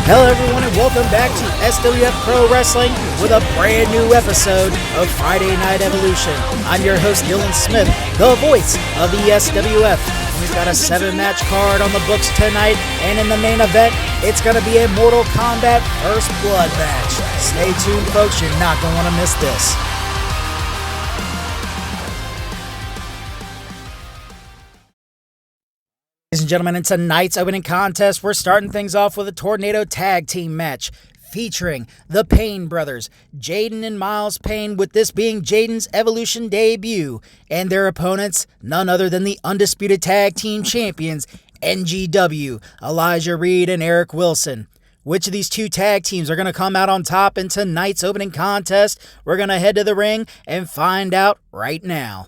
Hello everyone and welcome back to SWF Pro Wrestling with a brand new episode of Friday Night Evolution. I'm your host Dylan Smith, the voice of the SWF. We've got a 7-match card on the books tonight, and in the main event, it's going to be a Mortal Kombat First Blood match. Stay tuned folks, you're not going to want to miss this. Ladies and gentlemen, in tonight's opening contest, we're starting things off with a Tornado Tag Team match featuring the Payne brothers, Jaden and Miles Payne, with this being Jaden's Evolution debut, and their opponents, none other than the Undisputed Tag Team Champions, NGW, Elijah Reed and Eric Wilson. Which of these two tag teams are going to come out on top in tonight's opening contest? We're going to head to the ring and find out right now.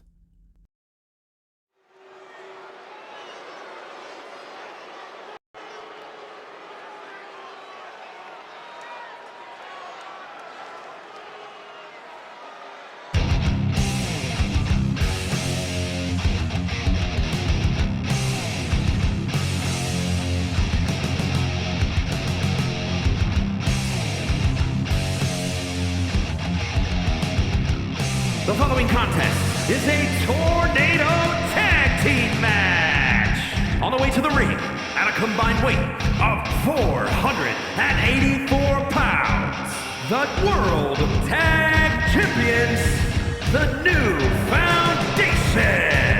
The following contest is a Tornado Tag Team match. On the way to the ring, at a combined weight of 484 pounds, the World Tag Champions, the New Foundation.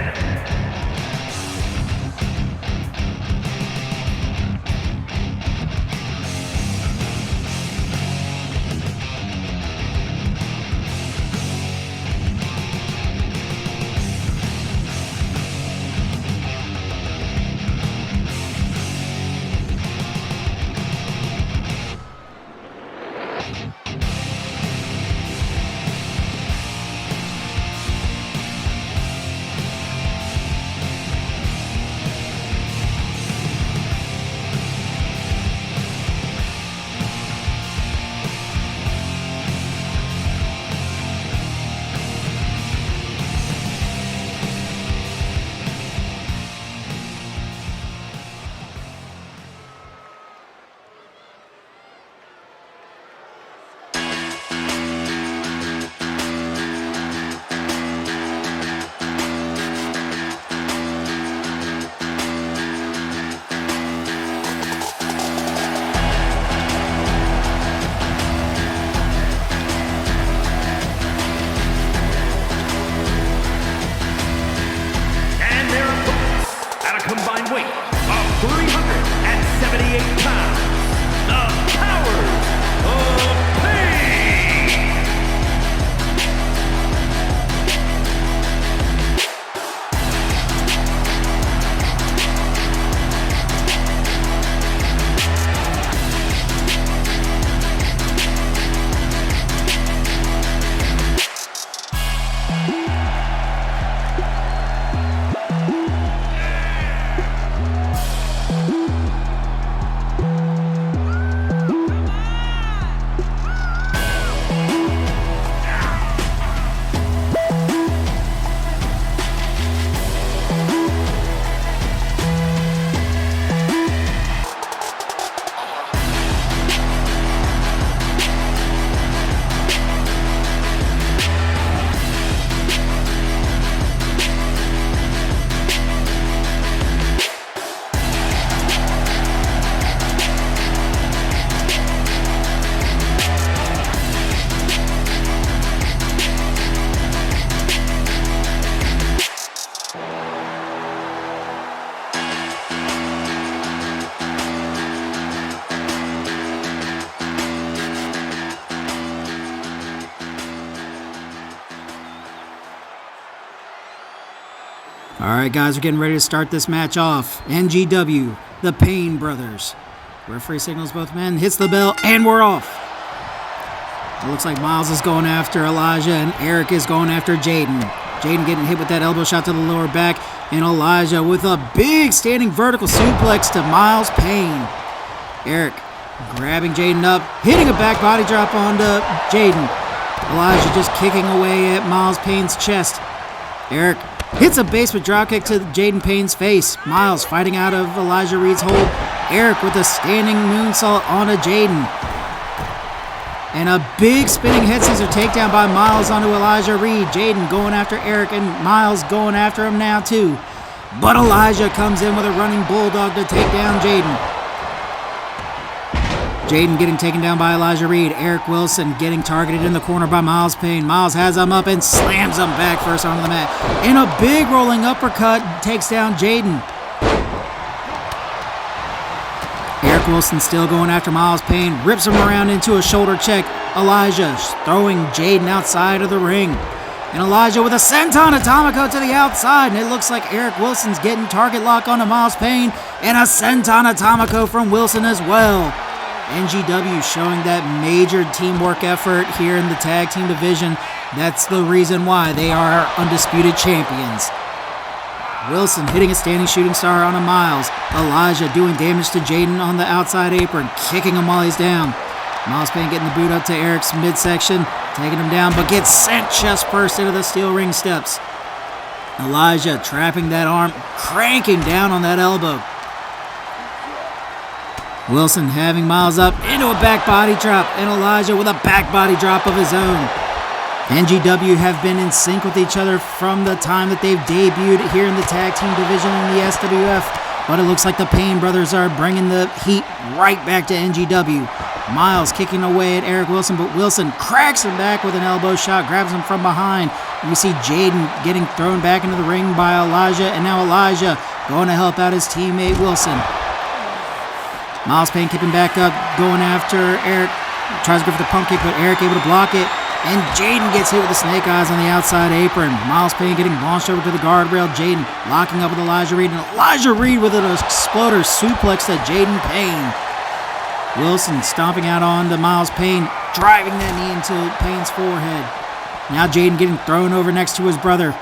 Combined weight of 378 pounds, the Powers of Pain. Alright guys, we're getting ready to start this match off. NGW, the Payne brothers. Referee signals both men, hits the bell, and we're off. It looks like Miles is going after Elijah, and Eric is going after Jaden. Jaden getting hit with that elbow shot to the lower back, and Elijah with a big standing vertical suplex to Miles Payne. Eric grabbing Jaden up, hitting a back body drop onto Jaden. Elijah just kicking away at Miles Payne's chest. Eric hits a basement dropkick to Jaden Payne's face. Miles fighting out of Elijah Reed's hold, Eric with a standing moonsault onto Jaden. And a big spinning head scissor takedown by Miles onto Elijah Reed. Jaden going after Eric and Miles going after him now too. But Elijah comes in with a running bulldog to take down Jaden. Jaden getting taken down by Elijah Reed. Eric Wilson getting targeted in the corner by Miles Payne. Miles has him up and slams him back first onto the mat. And a big rolling uppercut takes down Jaden. Eric Wilson still going after Miles Payne. Rips him around into a shoulder check. Elijah throwing Jaden outside of the ring. And Elijah with a senton atomico to the outside. And it looks like Eric Wilson's getting target lock onto Miles Payne. And a senton atomico from Wilson as well. NGW showing that major teamwork effort here in the tag team division. That's the reason why they are undisputed champions. Wilson hitting a standing shooting star on a Miles. Elijah doing damage to Jaden on the outside apron, kicking him while he's down. Miles Payne getting the boot up to Eric's midsection, taking him down, but gets sent chest first into the steel ring steps. Elijah trapping that arm, cranking down on that elbow. Wilson having Miles up into a back body drop, and Elijah with a back body drop of his own. NGW have been in sync with each other from the time that they've debuted here in the tag team division in the SWF, but it looks like the Payne brothers are bringing the heat right back to NGW. Miles kicking away at Eric Wilson, but Wilson cracks him back with an elbow shot, grabs him from behind. And we see Jaden getting thrown back into the ring by Elijah, and now Elijah going to help out his teammate Wilson. Miles Payne kicking back up, going after Eric. Tries to go for the pump kick, but Eric able to block it. And Jaden gets hit with the snake eyes on the outside apron. Miles Payne getting launched over to the guardrail. Jaden locking up with Elijah Reed. And Elijah Reed with an exploder suplex to Jaden Payne. Wilson stomping out onto Miles Payne, driving that knee into Payne's forehead. Now Jaden getting thrown over next to his brother.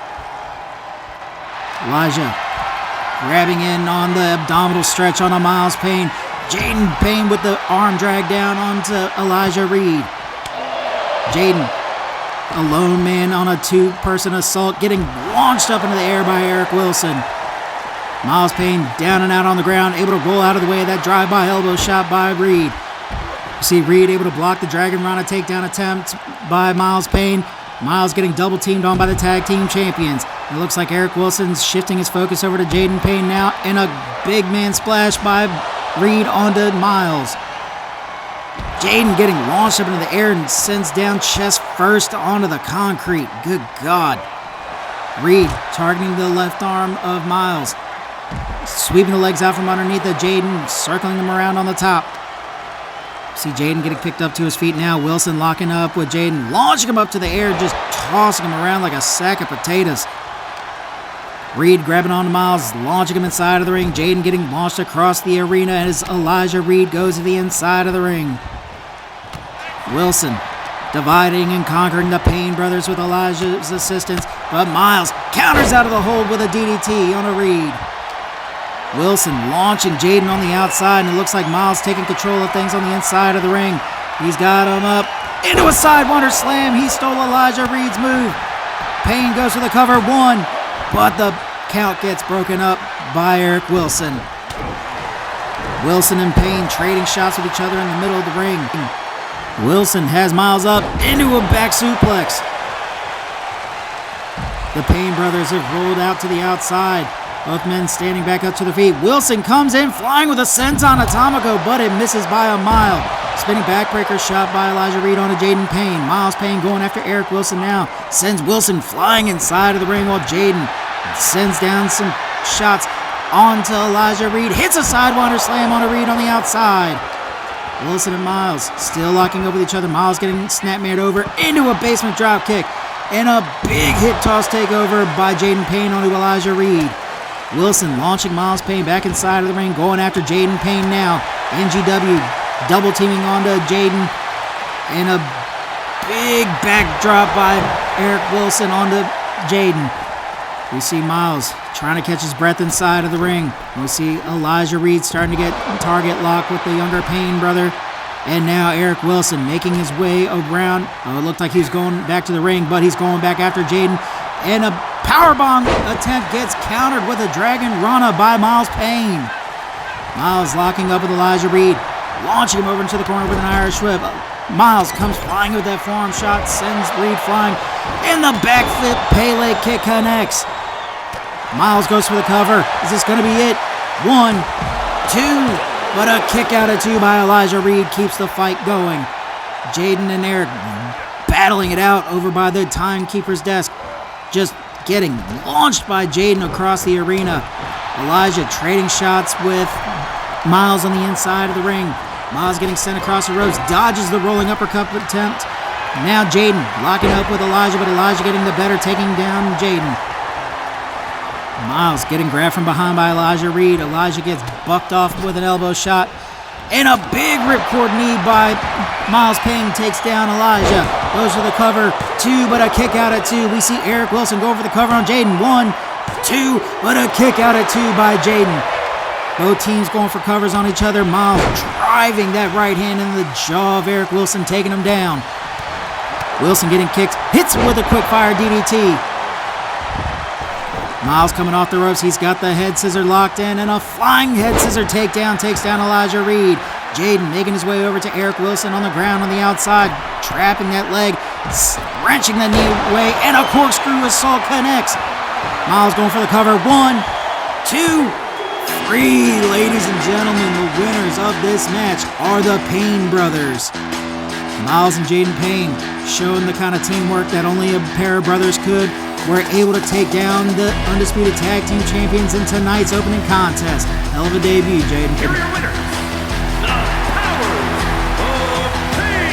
Elijah grabbing in on the abdominal stretch on a Miles Payne. Jaden Payne with the arm drag down onto Elijah Reed. Jaden, a lone man on a two-person assault, getting launched up into the air by Eric Wilson. Miles Payne down and out on the ground, able to roll out of the way of that drive-by elbow shot by Reed. You see Reed able to block the Dragon Rana takedown attempt by Miles Payne. Miles getting double-teamed on by the tag team champions. It looks like Eric Wilson's shifting his focus over to Jaden Payne now, and a big man splash by Reed onto Miles. Jaden getting launched up into the air and sends down chest first onto the concrete. Good God. Reed targeting the left arm of Miles. Sweeping the legs out from underneath of Jaden, circling him around on the top. See Jaden getting picked up to his feet now. Wilson locking up with Jaden, launching him up to the air, just tossing him around like a sack of potatoes. Reed grabbing onto Miles, launching him inside of the ring. Jaden getting launched across the arena as Elijah Reed goes to the inside of the ring. Wilson dividing and conquering the Payne brothers with Elijah's assistance, but Miles counters out of the hold with a DDT on a Reed. Wilson launching Jaden on the outside, and it looks like Miles taking control of things on the inside of the ring. He's got him up into a Sidewinder slam. He stole Elijah Reed's move. Payne goes for the cover, one, but the count gets broken up by Eric Wilson. Wilson and Payne trading shots with each other in the middle of the ring. Wilson has Miles up into a back suplex. The Payne brothers have rolled out to the outside. Both men standing back up to their feet. Wilson comes in flying with a senton atomico, but it misses by a mile. Spinning backbreaker shot by Elijah Reed onto Jaden Payne. Miles Payne going after Eric Wilson now. Sends Wilson flying inside of the ring while Jaden sends down some shots onto Elijah Reed. Hits a Sidewinder slam on a Reed on the outside. Wilson and Miles still locking up with each other. Miles getting snapmared over into a basement drop kick. And a big hip toss takeover by Jaden Payne onto Elijah Reed. Wilson launching Miles Payne back inside of the ring, going after Jaden Payne now. NGW double teaming onto Jaden. And a big backdrop by Eric Wilson onto Jaden. We see Miles trying to catch his breath inside of the ring. We see Elijah Reed starting to get target lock with the younger Payne brother. And now Eric Wilson making his way around. Oh, it looked like he was going back to the ring, but he's going back after Jaden. And a powerbomb attempt gets countered with a Dragon Rana by Miles Payne. Miles locking up with Elijah Reed, launching him over into the corner with an Irish whip. Miles comes flying with that forearm shot, sends Reed flying, and the backflip Pele kick connects. Miles goes for the cover. Is this going to be it? 1, 2, but a kick out of 2 by Elijah Reed keeps the fight going. Jaden and Eric battling it out over by the timekeeper's desk, just getting launched by Jaden across the arena. Elijah trading shots with Miles on the inside of the ring. Miles getting sent across the ropes, dodges the rolling uppercut attempt. Now Jaden locking up with Elijah, but Elijah getting the better, taking down Jaden. Miles getting grabbed from behind by Elijah Reed. Elijah gets bucked off with an elbow shot. And a big ripcord knee by Miles Payne takes down Elijah. Goes for the cover, 2, but a kick out at 2. We see Eric Wilson go for the cover on Jaden. 1, 2, but a kick out at 2 by Jaden. Both teams going for covers on each other. Miles driving that right hand in the jaw of Eric Wilson, taking him down. Wilson getting kicked, hits with a quick fire DDT. Miles coming off the ropes. He's got the head scissor locked in, and a flying head scissor takedown takes down Elijah Reed. Jaden making his way over to Eric Wilson on the ground on the outside, trapping that leg, wrenching that knee away, and a corkscrew assault connects. Miles going for the cover. 1, 2, 3. Ladies and gentlemen, the winners of this match are the Payne brothers. Miles and Jaden Payne showing the kind of teamwork that only a pair of brothers could. Were able to take down the undisputed tag team champions in tonight's opening contest. Hell of a debut, Jaden. Here are your winners, the Powers of Pain.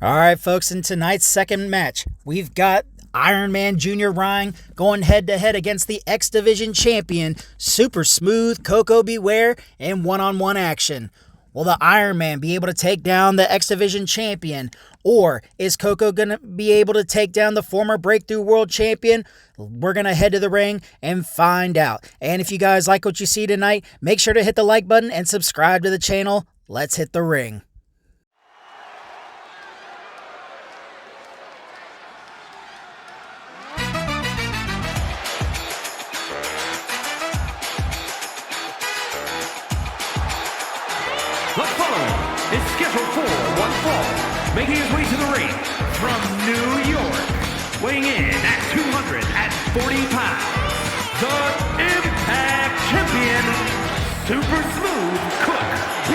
All right, folks, in tonight's second match, we've got Iron Man Jr. Ryan going head-to-head against the X Division champion, Super Smooth Coco Beware, in one-on-one action. Will the Iron Man be able to take down the X Division champion, or is Coco going to be able to take down the former Breakthrough World Champion? We're going to head to the ring and find out. And if you guys like what you see tonight, make sure to hit the like button and subscribe to the channel. Let's hit the ring. The following is scheduled for one fall, making his way to the ring from New York, weighing in at 240 pounds, the Impact Champion, Super Smooth Cook B.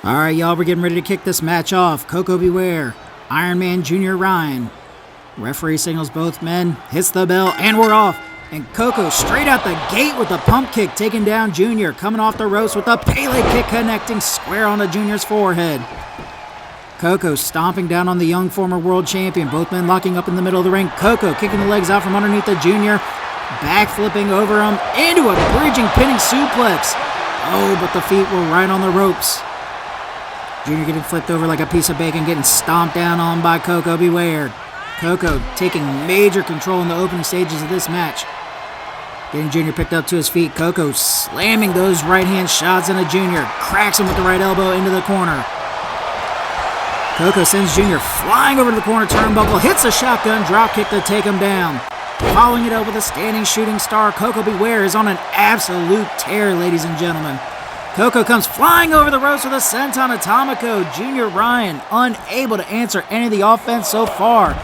All right, y'all, we're getting ready to kick this match off. Koko Beware, Iron Man Jr. Ryan. Referee signals both men, hits the bell, and we're off. And Koko straight out the gate with a pump kick, taking down Junior. Coming off the ropes with a Pele kick connecting square onto Junior's forehead. Koko stomping down on the young former world champion. Both men locking up in the middle of the ring. Koko kicking the legs out from underneath the Junior. Backflipping over him into a bridging pinning suplex. Oh, but the feet were right on the ropes. Junior getting flipped over like a piece of bacon, getting stomped down on by Koko Beware. Koko taking major control in the opening stages of this match. Getting Junior picked up to his feet. Koko slamming those right-hand shots into Junior. Cracks him with the right elbow into the corner. Koko sends Junior flying over to the corner turnbuckle. Hits a shotgun drop kick to take him down. Following it up with a standing shooting star. Koko Beware is on an absolute tear, ladies and gentlemen. Koko comes flying over the ropes with a senton atomico. Junior Ryan unable to answer any of the offense so far.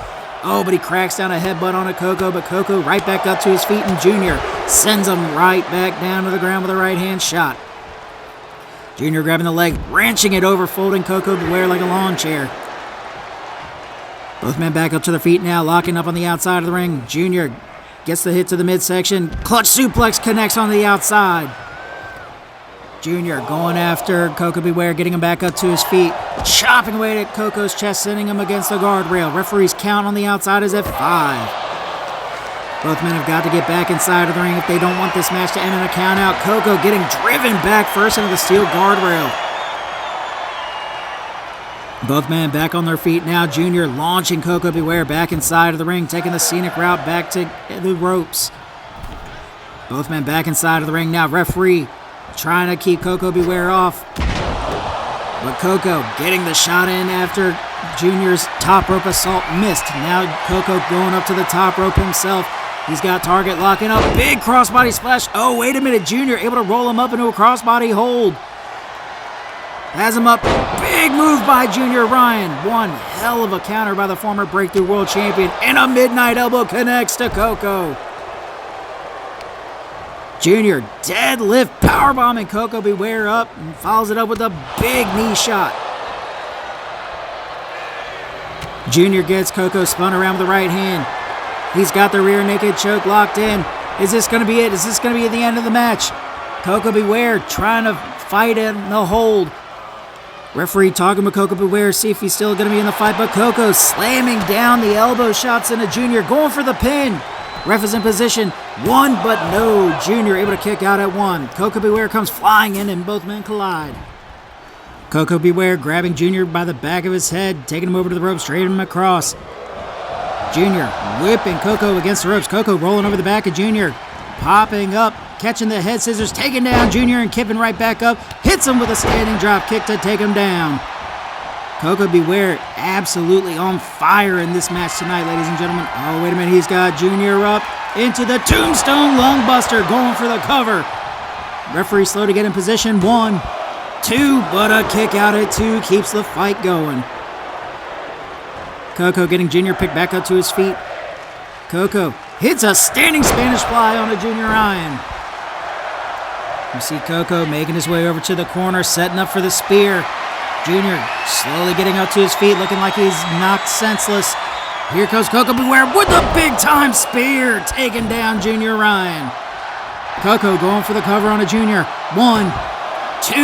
Oh, but he cracks down a headbutt on a Koko, but Koko right back up to his feet, and Junior sends him right back down to the ground with a right-hand shot. Junior grabbing the leg, wrenching it over, folding Koko Beware like a lawn chair. Both men back up to their feet now, locking up on the outside of the ring. Junior gets the hit to the midsection. Clutch suplex connects on the outside. Junior going after Koko Beware, getting him back up to his feet. Chopping away at Koko's chest, sending him against the guardrail. Referee's count on the outside is at 5. Both men have got to get back inside of the ring if they don't want this match to end in a count out. Koko getting driven back first into the steel guardrail. Both men back on their feet now. Junior launching Koko Beware back inside of the ring, taking the scenic route back to the ropes. Both men back inside of the ring now. Referee trying to keep Koko Beware off. But Koko getting the shot in after Junior's top rope assault missed. Now Koko going up to the top rope himself. He's got target locking up. Big crossbody splash. Oh, wait a minute. Junior able to roll him up into a crossbody hold. Has him up. Big move by Junior Ryan. One hell of a counter by the former Breakthrough World Champion. And a midnight elbow connects to Koko. Junior deadlift powerbombing Koko Beware up and follows it up with a big knee shot. Junior gets Koko spun around with the right hand. He's got the rear naked choke locked in. Is this going to be it? Is this going to be the end of the match? Koko Beware trying to fight in the hold. Referee talking with Koko Beware, see if he's still going to be in the fight, but Koko slamming down the elbow shots into Junior, going for the pin. Ref is in position. One, but no. Junior able to kick out at one. Koko Beware comes flying in and both men collide. Koko Beware grabbing Junior by the back of his head, taking him over to the ropes, dragging him across. Junior whipping Koko against the ropes. Koko rolling over the back of Junior, popping up, catching the head scissors, taking down Junior and kipping right back up. Hits him with a standing drop kick to take him down. Koko Beware absolutely on fire in this match tonight, ladies and gentlemen. Oh, wait a minute. He's got Junior up into the Tombstone Lungbuster, going for the cover. Referee slow to get in position. 1, 2, but a kick out at 2 keeps the fight going. Koko getting Junior picked back up to his feet. Koko hits a standing Spanish fly on a Junior Ryan. You see Koko making his way over to the corner, setting up for the spear. Junior slowly getting up to his feet, looking like he's knocked senseless. Here comes Koko Beware with a big-time spear, taking down Junior Ryan. Koko going for the cover on a Junior. 1, 2,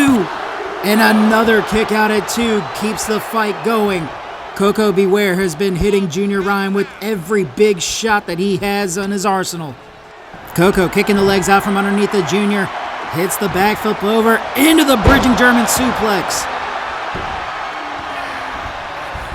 and another kick out at 2 keeps the fight going. Koko Beware has been hitting Junior Ryan with every big shot that he has on his arsenal. Koko kicking the legs out from underneath the Junior. Hits the back flip over into the bridging German suplex.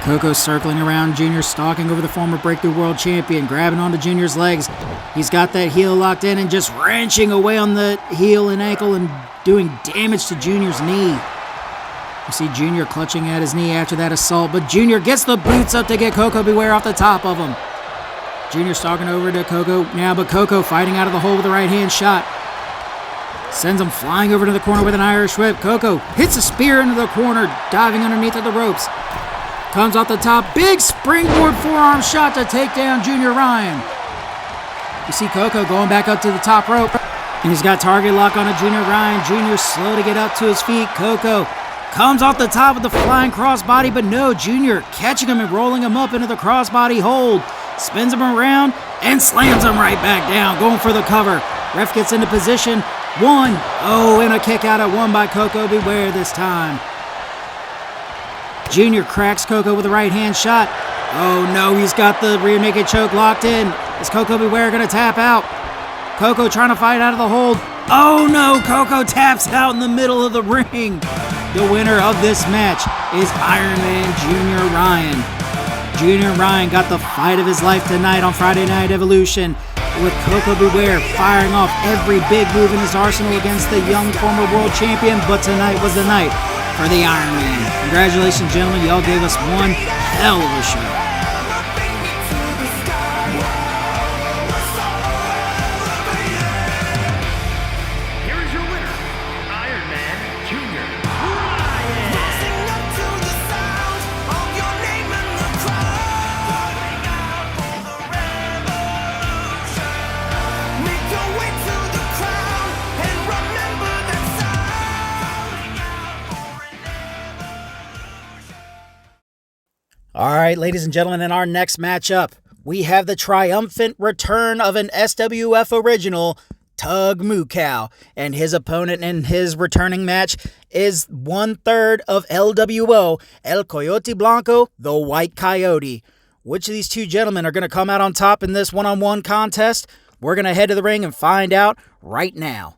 Koko circling around Junior, stalking over the former Breakthrough World Champion, grabbing onto Junior's legs. He's got that heel locked in and just wrenching away on the heel and ankle and doing damage to Junior's knee. You see Junior clutching at his knee after that assault, but Junior gets the boots up to get Koko Beware off the top of him. Junior stalking over to Koko now, but Koko fighting out of the hole with a right-hand shot. Sends him flying over to the corner with an Irish whip. Koko hits a spear into the corner, diving underneath of the ropes. Comes off the top, big springboard forearm shot to take down Junior Ryan. You see Koko going back up to the top rope, and he's got target lock on a Junior Ryan. Junior slow to get up to his feet. Koko Comes off the top of the flying crossbody, but no, Junior catching him and rolling him up into the crossbody hold. Spins him around and slams him right back down, going for the cover. Ref gets into position. 1. Oh, and a kick out at 1 by Koko B. Ware this time. Junior cracks Koko with a right hand shot. Oh no, he's got the rear naked choke locked in. Is Koko B. Ware going to tap out? Koko trying to fight out of the hold. Oh no, Koko taps out in the middle of the ring. The winner of this match is Iron Man Junior Ryan. Junior Ryan got the fight of his life tonight on Friday Night Evolution, with Koko B. Ware firing off every big move in his arsenal against the young former world champion, but tonight was the night for the Iron Man. Congratulations, gentlemen. Y'all gave us one hell of a show. All right, ladies and gentlemen, in our next matchup, we have the triumphant return of an SWF original, Tug Mukau, and his opponent in his returning match is 1/3 of LWO, El Coyote Blanco, the White Coyote. Which of these two gentlemen are going to come out on top in this one-on-one contest? We're going to head to the ring and find out right now.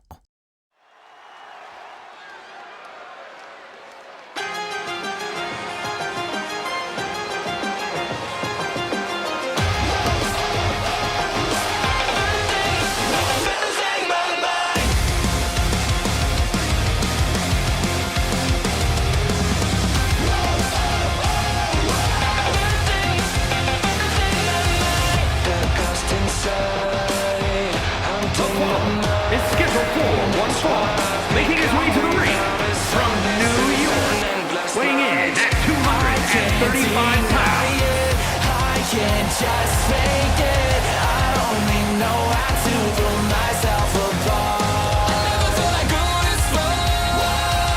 Is scheduled for one fall, making his way to the ring from New York, weighing in at 235 pounds. I can't just fake it. I only know how to pull myself apart. I never thought I'd go this far.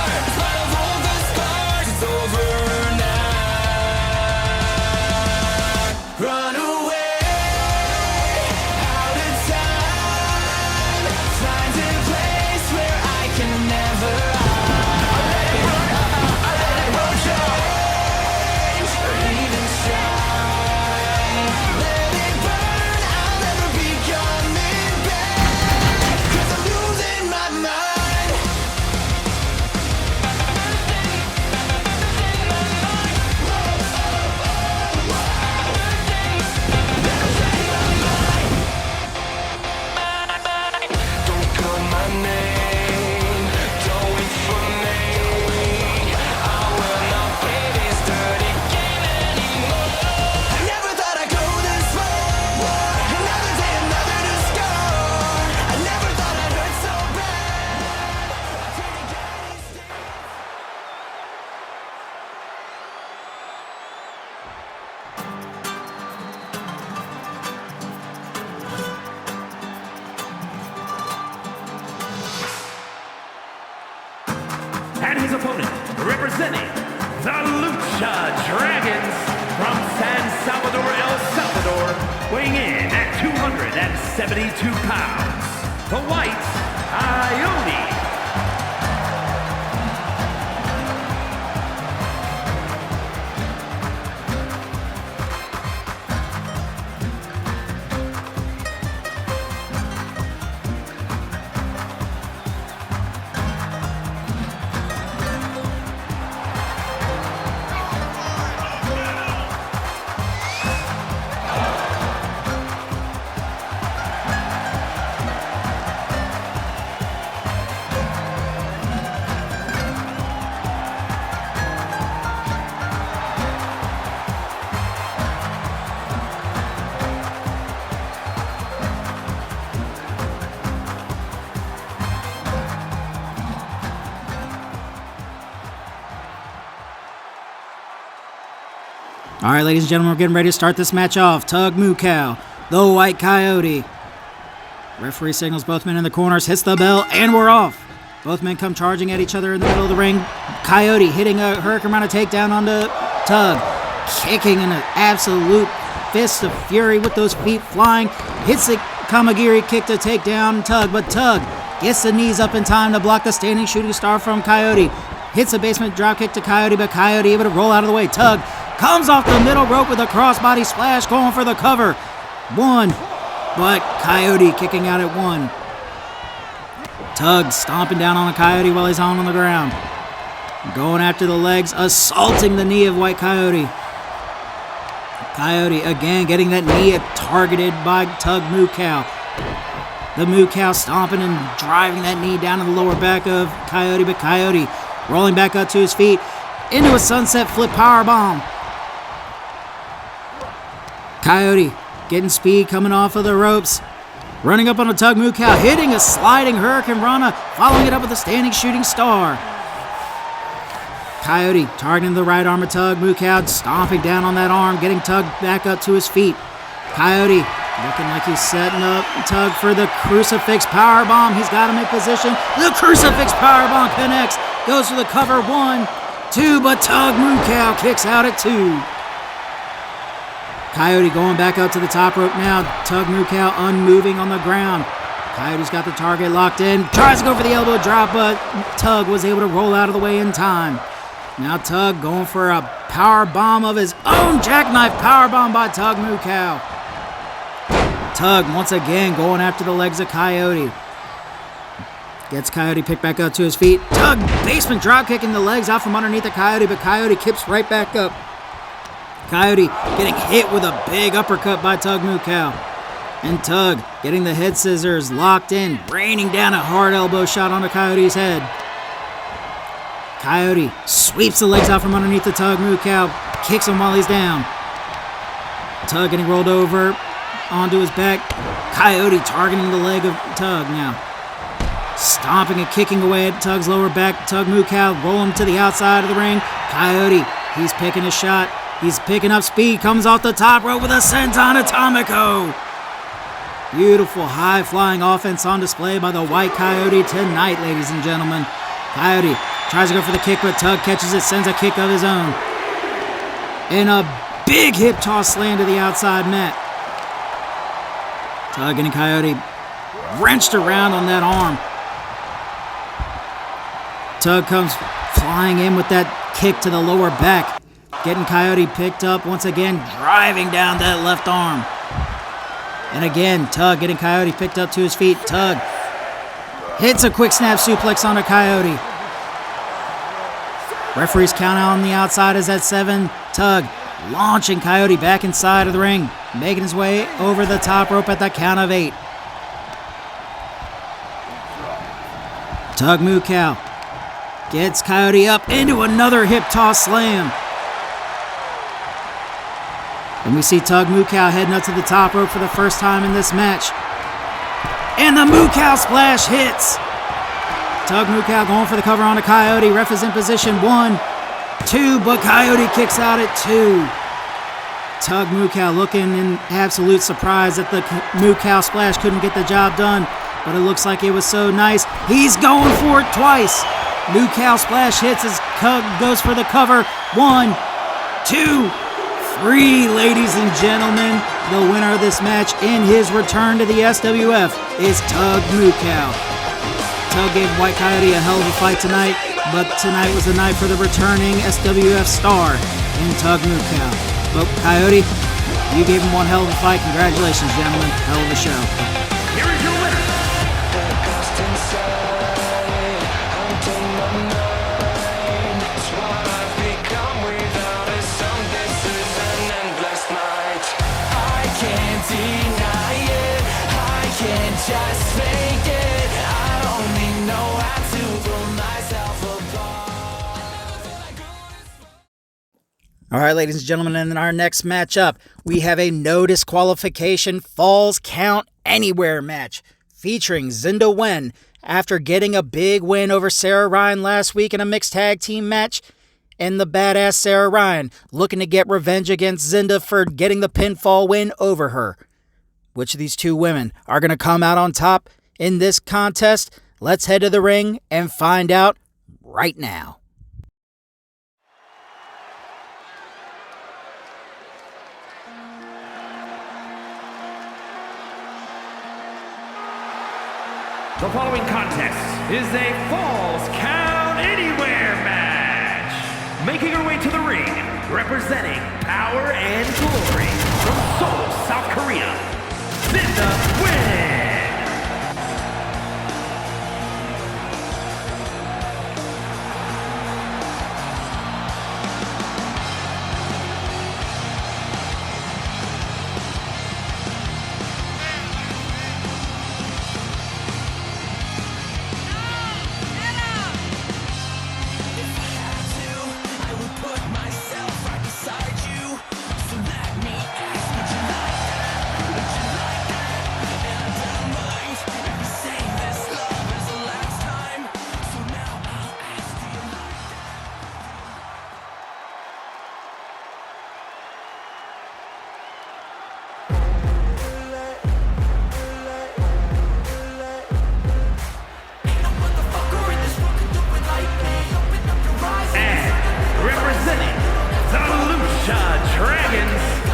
In spite of all the scars, it's over now. Run away, out of time. Find a place where I can never hide. I let it roll change, or even shine. Let it burn, I'll never be coming back. 'Cause I'm losing my mind. Don't call my name, don't wait for me. I will not play this dirty game anymore. I never thought I'd go this far. Another day, another to score. I never thought I'd hurt so bad. I couldn't get any And his opponent, representing the Lucha Dragons from San Salvador, El Salvador, weighing in at 272 pounds, the White Coyote. All right, ladies and gentlemen, we're getting ready to start this match off. Tug Mukau, the White Coyote. Referee signals both men in the corners, hits the bell, and we're off. Both men come charging at each other in the middle of the ring. Coyote hitting a Hurricane Rana takedown onto Tug. Kicking in an absolute fist of fury with those feet flying. Hits the Kamagiri kick to take down Tug, but Tug gets the knees up in time to block the standing shooting star from Coyote. Hits a basement drop kick to Coyote, but Coyote able to roll out of the way. Tug comes off the middle rope with a crossbody splash, going for the cover. 1, but Coyote kicking out at 1. Tug stomping down on the Coyote while he's on the ground. Going after the legs, assaulting the knee of White Coyote. Coyote again getting that knee targeted by Tug Moo Cow. The Moo Cow stomping and driving that knee down to the lower back of Coyote, but Coyote rolling back up to his feet into a sunset flip powerbomb. Coyote getting speed coming off of the ropes. Running up on a Tug Moo Cow, hitting a sliding Hurricane Rana, following it up with a standing shooting star. Coyote targeting the right arm of Tug Moo Cow, stomping down on that arm, getting Tug back up to his feet. Coyote looking like he's setting up Tug for the Crucifix Powerbomb. He's got him in position. The Crucifix Powerbomb connects, goes for the cover. 1, 2, but Tug Moo Cow kicks out at 2. Coyote going back up to the top rope now. Tug Moo Cow unmoving on the ground. Coyote's got the target locked in. Tries to go for the elbow drop, but Tug was able to roll out of the way in time. Now Tug going for a power bomb of his own. Jackknife power bomb by Tug Moo Cow. Tug once again going after the legs of Coyote. Gets Coyote picked back up to his feet. Tug basement drop kicking the legs out from underneath the Coyote, but Coyote kips right back up. Coyote getting hit with a big uppercut by Tug Moo Cow. And Tug getting the head scissors locked in, raining down a hard elbow shot onto Coyote's head. Coyote sweeps the legs out from underneath the Tug Moo Cow, kicks him while he's down. Tug getting rolled over onto his back. Coyote targeting the leg of Tug now. Stomping and kicking away at Tug's lower back. Tug Moo Cow rolling him to the outside of the ring. Coyote, he's picking a shot. He's picking up speed, comes off the top rope with a senton atomico. Beautiful high-flying offense on display by the White Coyote tonight, ladies and gentlemen. Coyote tries to go for the kick, but Tug catches it, sends a kick of his own. And a big hip toss slam to the outside mat. Tug and Coyote wrenched around on that arm. Tug comes flying in with that kick to the lower back. Getting Coyote picked up once again, driving down that left arm. And again, Tug getting Coyote picked up to his feet. Tug hits a quick snap suplex on a Coyote. Referee's count out on the outside is at 7. Tug launching Coyote back inside of the ring, making his way over the top rope at the count of 8. Tug Moo Cow gets Coyote up into another hip toss slam. And we see Tug Moo Cow heading up to the top rope for the first time in this match. And the Moo Cow splash hits. Tug Moo Cow going for the cover on a Coyote. Ref is in position. 1, 2, but Coyote kicks out at 2. Tug Moo Cow looking in absolute surprise that the Moo Cow splash couldn't get the job done, but it looks like it was so nice. He's going for it twice. Moo Cow splash hits as Tug goes for the cover. 1, 2, 3, ladies and gentlemen. The winner of this match in his return to the SWF is Tug Moo Cow. Tug gave White Coyote a hell of a fight tonight, but tonight was the night for the returning SWF star in Tug Moo Cow. But Coyote, you gave him one hell of a fight. Congratulations, gentlemen. Hell of a show. Here is your winner. Just fake it. I only know how to pull myself apart. All right, ladies and gentlemen, in our next matchup, we have a no disqualification Falls Count Anywhere match featuring Zinda Wen after getting a big win over Sarah Ryan last week in a mixed tag team match, and the badass Sarah Ryan looking to get revenge against Zinda for getting the pinfall win over her. Which of these two women are going to come out on top in this contest? Let's head to the ring and find out right now. The following contest is a Falls Count Anywhere match. Making her way to the ring, representing Power and Glory from Seoul, South Korea, Zinda Win.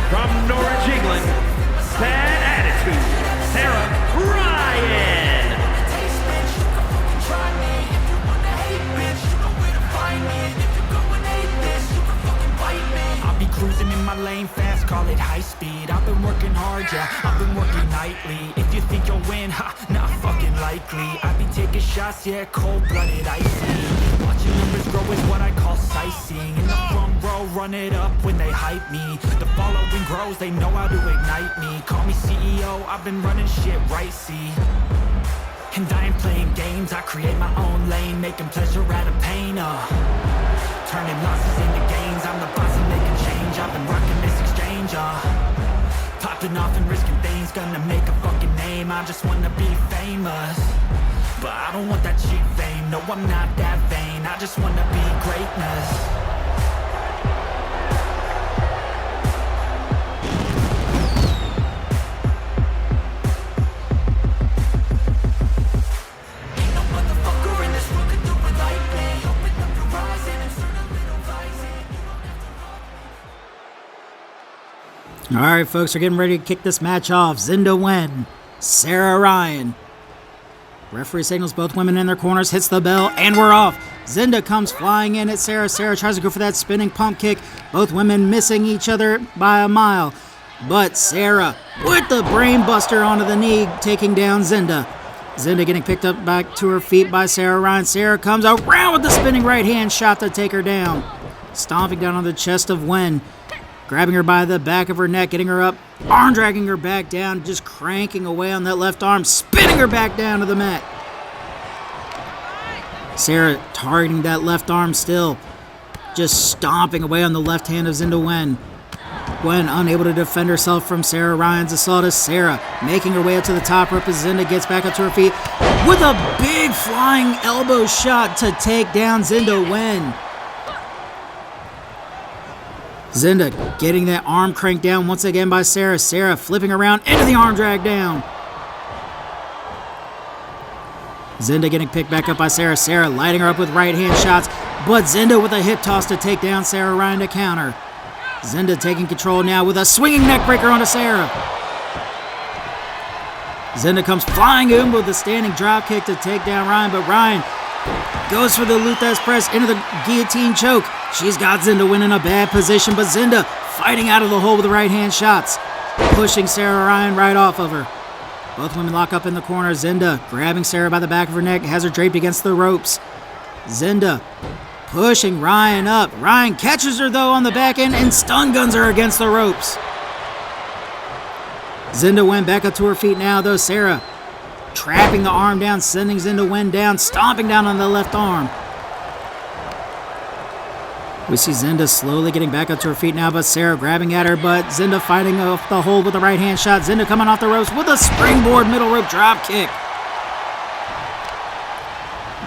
From Norwich, England, Bad Attitude, Sarah Ryan. I'll be cruising in my lane fast, call it high speed. I've been working hard, yeah, I've been working nightly. If you think you'll win, ha, not fucking likely. I be taking shots, yeah, cold-blooded, icy. Watching numbers grow is what I call sightseeing. In the front row, run it up when they hype me. The following grows, they know how to ignite me. Call me CEO, I've been running shit right, see. And I ain't playing games, I create my own lane, making pleasure out of pain, turning losses into gains, I'm the boss and making change. I've been rocking this exchange, popping off and risking things, gonna make a fucking name. I just wanna be famous, but I don't want that cheap fame. No, I'm not that vain, I just wanna be greatness. All right, folks, we're getting ready to kick this match off. Zinda Wen, Sarah Ryan. Referee signals both women in their corners, hits the bell, and we're off. Zinda comes flying in at Sarah. Sarah tries to go for that spinning pump kick. Both women missing each other by a mile. But Sarah, with the brain buster onto the knee, taking down Zinda. Zinda getting picked up back to her feet by Sarah Ryan. Sarah comes around with the spinning right hand shot to take her down. Stomping down on the chest of Wen. Grabbing her by the back of her neck, getting her up, arm dragging her back down, just cranking away on that left arm, spinning her back down to the mat. Sarah targeting that left arm still, just stomping away on the left hand of Zinda Wen. Wen unable to defend herself from Sarah Ryan's assault as Sarah making her way up to the top rope as Zinda gets back up to her feet with a big flying elbow shot to take down Zinda Wen. Zinda getting that arm cranked down once again by Sarah. Sarah flipping around into the arm drag down. Zinda getting picked back up by Sarah. Sarah lighting her up with right hand shots, but Zinda with a hip toss to take down Sarah Ryan to counter. Zinda taking control now with a swinging neck breaker onto Sarah. Zinda comes flying in with a standing drop kick to take down Ryan, but Ryan goes for the Luthez press into the guillotine choke. She's got Zinda Wen in a bad position, but Zinda fighting out of the hole with the right hand shots, pushing Sarah Ryan right off of her. Both women lock up in the corner. Zinda grabbing Sarah by the back of her neck, has her draped against the ropes. Zinda pushing Ryan up. Ryan catches her though on the back end and stun guns her against the ropes. Zinda Wen back up to her feet now though. Sarah trapping the arm down, sending Zinda Wen down, stomping down on the left arm. We see Zinda slowly getting back up to her feet now, but Sarah grabbing at her, but Zinda fighting off the hold with a right hand shot. Zinda coming off the ropes with a springboard middle rope drop kick.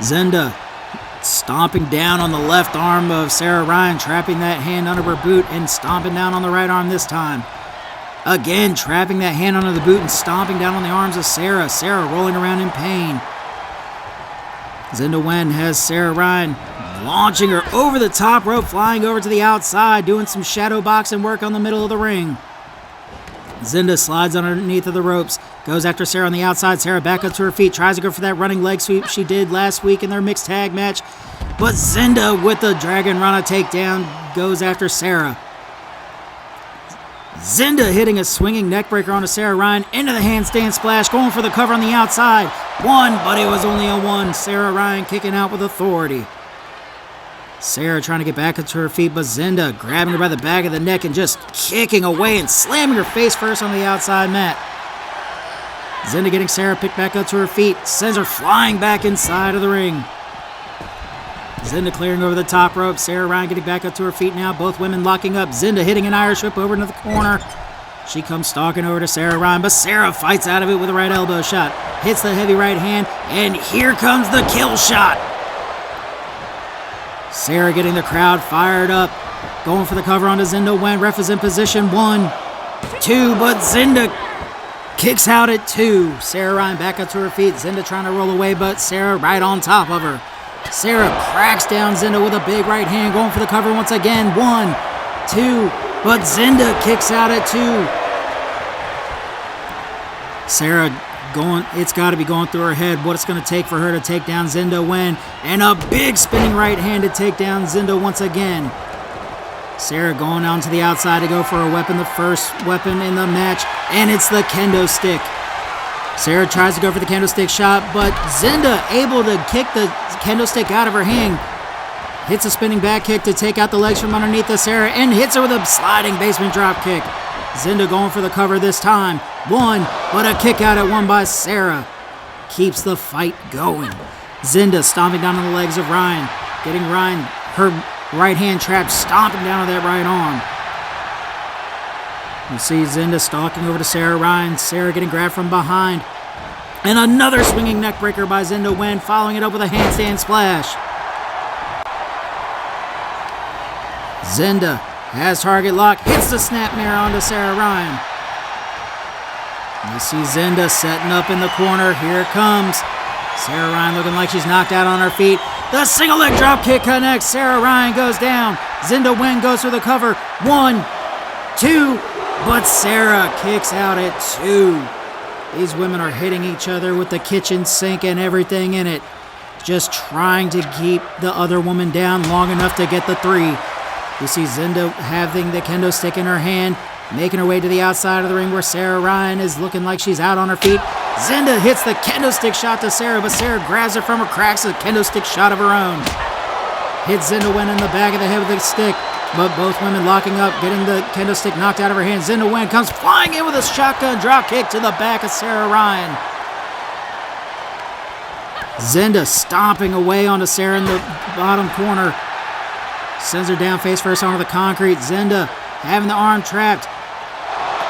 Zinda stomping down on the left arm of Sarah Ryan, trapping that hand under her boot and stomping down on the right arm this time. Again, trapping that hand under the boot and stomping down on the arms of Sarah. Sarah rolling around in pain. Zinda Wen has Sarah Ryan launching her over the top rope, flying over to the outside, doing some shadow boxing work on the middle of the ring. Zinda slides underneath of the ropes, goes after Sarah on the outside. Sarah back up to her feet, tries to go for that running leg sweep she did last week in their mixed tag match. But Zinda with the Dragon Rana takedown goes after Sarah. Zinda hitting a swinging neckbreaker onto Sarah Ryan into the handstand splash, going for the cover on the outside. One, but it was only a one. Sarah Ryan kicking out with authority. Sarah trying to get back into her feet, but Zinda grabbing her by the back of the neck and just kicking away and slamming her face first on the outside mat. Zinda getting Sarah picked back up to her feet, sends her flying back inside of the ring. Zinda clearing over the top rope, Sarah Ryan getting back up to her feet now, both women locking up. Zinda hitting an Irish whip over into the corner. She comes stalking over to Sarah Ryan, but Sarah fights out of it with a right elbow shot. Hits the heavy right hand, and here comes the kill shot. Sarah getting the crowd fired up, going for the cover onto Zinda Wen. Ref is in position, 1, 2, but Zinda kicks out at 2. Sarah Ryan back up to her feet, Zinda trying to roll away, but Sarah right on top of her. Sarah cracks down Zinda with a big right hand, going for the cover once again, 1, 2, but Zinda kicks out at 2. Sarah it's got to be going through her head what it's going to take for her to take down Zinda Wen, and a big spinning right hand to take down Zinda once again. Sarah going down to the outside to go for a weapon, the first weapon in the match, and it's the kendo stick. Sarah tries to go for the kendo stick shot, but Zinda able to kick the kendo stick out of her hand. Hits a spinning back kick to take out the legs from underneath of Sarah, and hits her with a sliding basement drop kick. Zinda going for the cover this time. 1, but a kick out at 1 by Sarah. Keeps the fight going. Zinda stomping down on the legs of Ryan. Getting Ryan, her right hand trapped, stomping down on that right arm. You see Zinda stalking over to Sarah Ryan. Sarah getting grabbed from behind. And another swinging neckbreaker by Zinda Wen, following it up with a handstand splash. Zinda has target lock, hits the snapmare onto Sarah Ryan. You see Zinda setting up in the corner. Here it comes. Sarah Ryan looking like she's knocked out on her feet. The single leg drop kick connects. Sarah Ryan goes down. Zinda Wen goes for the cover. 1, 2, but Sarah kicks out at 2. These women are hitting each other with the kitchen sink and everything in it, just trying to keep the other woman down long enough to get the 3. You see Zinda having the kendo stick in her hand, making her way to the outside of the ring where Sarah Ryan is looking like she's out on her feet. Zinda hits the kendo stick shot to Sarah, but Sarah grabs her from her, cracks a kendo stick shot of her own. Hits Zinda Wen in the back of the head with the stick, but both women locking up, getting the kendo stick knocked out of her hand. Zinda Wen comes flying in with a shotgun drop kick to the back of Sarah Ryan. Zinda stomping away onto Sarah in the bottom corner. Sends her down face first onto the concrete. Zinda having the arm trapped,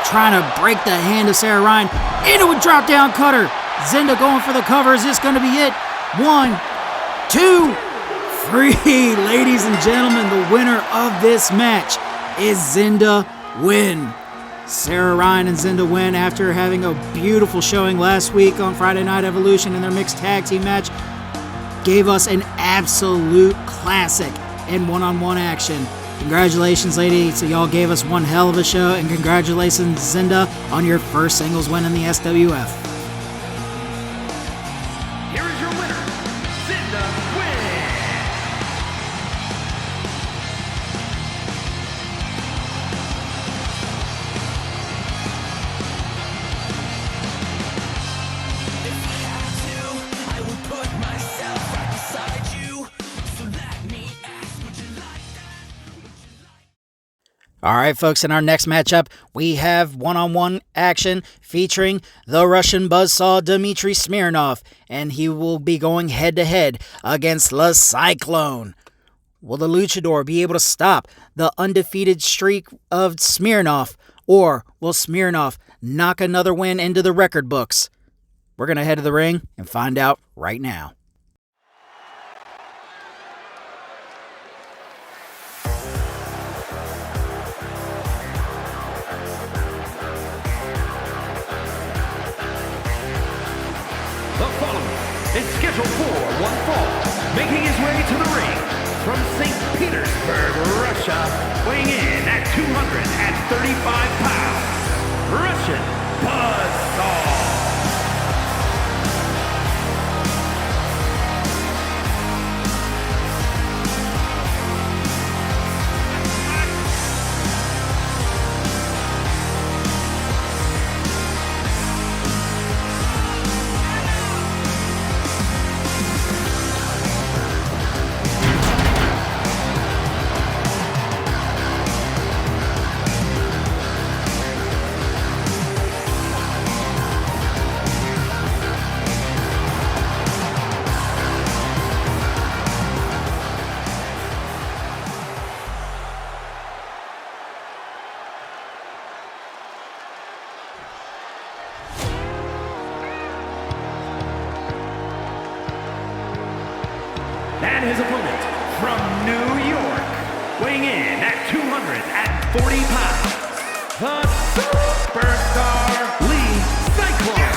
trying to break the hand of Sarah Ryan into a drop down cutter. Zinda going for the cover. Is this going to be it? 1, 2, 3. Ladies and gentlemen, the winner of this match is Zinda Wen. Sarah Ryan and Zinda Wen, after having a beautiful showing last week on Friday Night Evolution in their mixed tag team match, gave us an absolute classic in one-on-one action. Congratulations, ladies. So y'all gave us one hell of a show, and congratulations, Zinda, on your first singles win in the SWF. Here is your winner, Zinda Wen. If I had to, I would put myself right beside you. So let me ask, would you like that? All right, folks, in our next matchup, we have one-on-one action featuring the Russian buzzsaw Dmitry Smirnov, and he will be going head-to-head against Le Cyclone. Will the Luchador be able to stop the undefeated streak of Smirnov, or will Smirnov knock another win into the record books? We're going to head to the ring and find out right now. The following is scheduled for one fall. Making his way to the ring from St. Petersburg, Russia, weighing in at 235 pounds, Russian Buzzsaw. And his opponent from New York, weighing in at 240 pounds, the Superstar Lee Cyclone.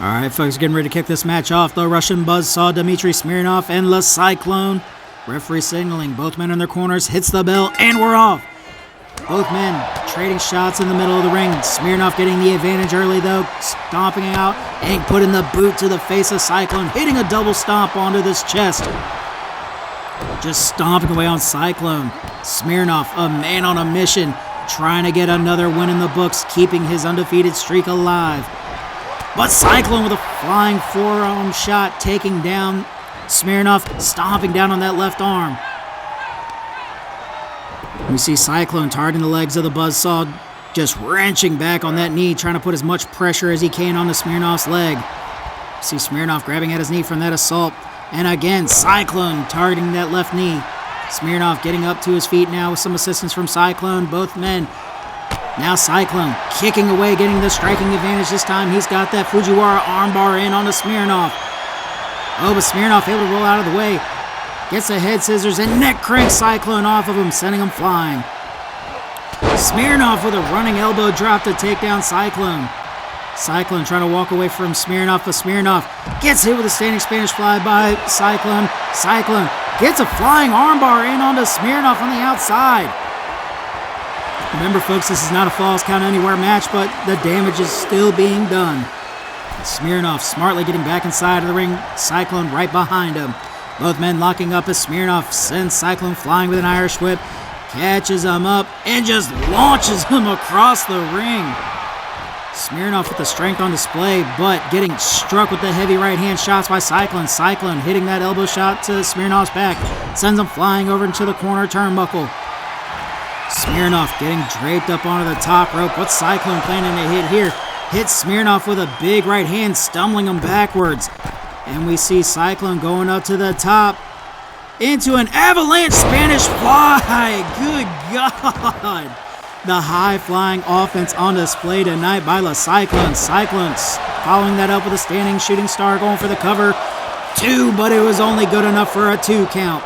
All right, folks, getting ready to kick this match off. The Russian Buzzsaw, Dmitry Smirnov, and Le Cyclone. Referee signaling. Both men in their corners. Hits the bell, and we're off. Both men trading shots in the middle of the ring. Smirnov getting the advantage early, though. Stomping out and putting the boot to the face of Cyclone. Hitting a double stomp onto this chest. Just stomping away on Cyclone. Smirnov, a man on a mission, trying to get another win in the books, keeping his undefeated streak alive. But Cyclone with a flying forearm shot, taking down Smirnov, stomping down on that left arm. We see Cyclone targeting the legs of the Buzzsaw, just wrenching back on that knee, trying to put as much pressure as he can onto Smirnov's leg. We see Smirnov grabbing at his knee from that assault. And again, Cyclone targeting that left knee. Smirnov getting up to his feet now with some assistance from Cyclone. Both men. Now Cyclone kicking away, getting the striking advantage this time. He's got that Fujiwara armbar in onto Smirnov. Oh, but Smirnov able to roll out of the way. Gets a head scissors and neck cranks Cyclone off of him, sending him flying. Smirnov with a running elbow drop to take down Cyclone. Cyclone trying to walk away from Smirnov, but Smirnov gets hit with a standing Spanish fly by Cyclone. Cyclone gets a flying armbar in onto Smirnov on the outside. Remember, folks, this is not a Falls Count Anywhere match, but the damage is still being done. Smirnov smartly getting back inside of the ring. Cyclone right behind him. Both men locking up as Smirnov sends Cyclone flying with an Irish whip, catches him up, and just launches him across the ring. Smirnov with the strength on display, but getting struck with the heavy right hand shots by Cyclone. Cyclone hitting that elbow shot to Smirnov's back, sends him flying over into the corner turnbuckle. Smirnov getting draped up onto the top rope. What's Cyclone planning to hit here? Hits Smirnov with a big right hand, stumbling him backwards. And we see Cyclone going up to the top into an avalanche Spanish fly. Good God. The high-flying offense on display tonight by Le Cyclone. Cyclone following that up with a standing shooting star, going for the cover. 2, but it was only good enough for a 2 count.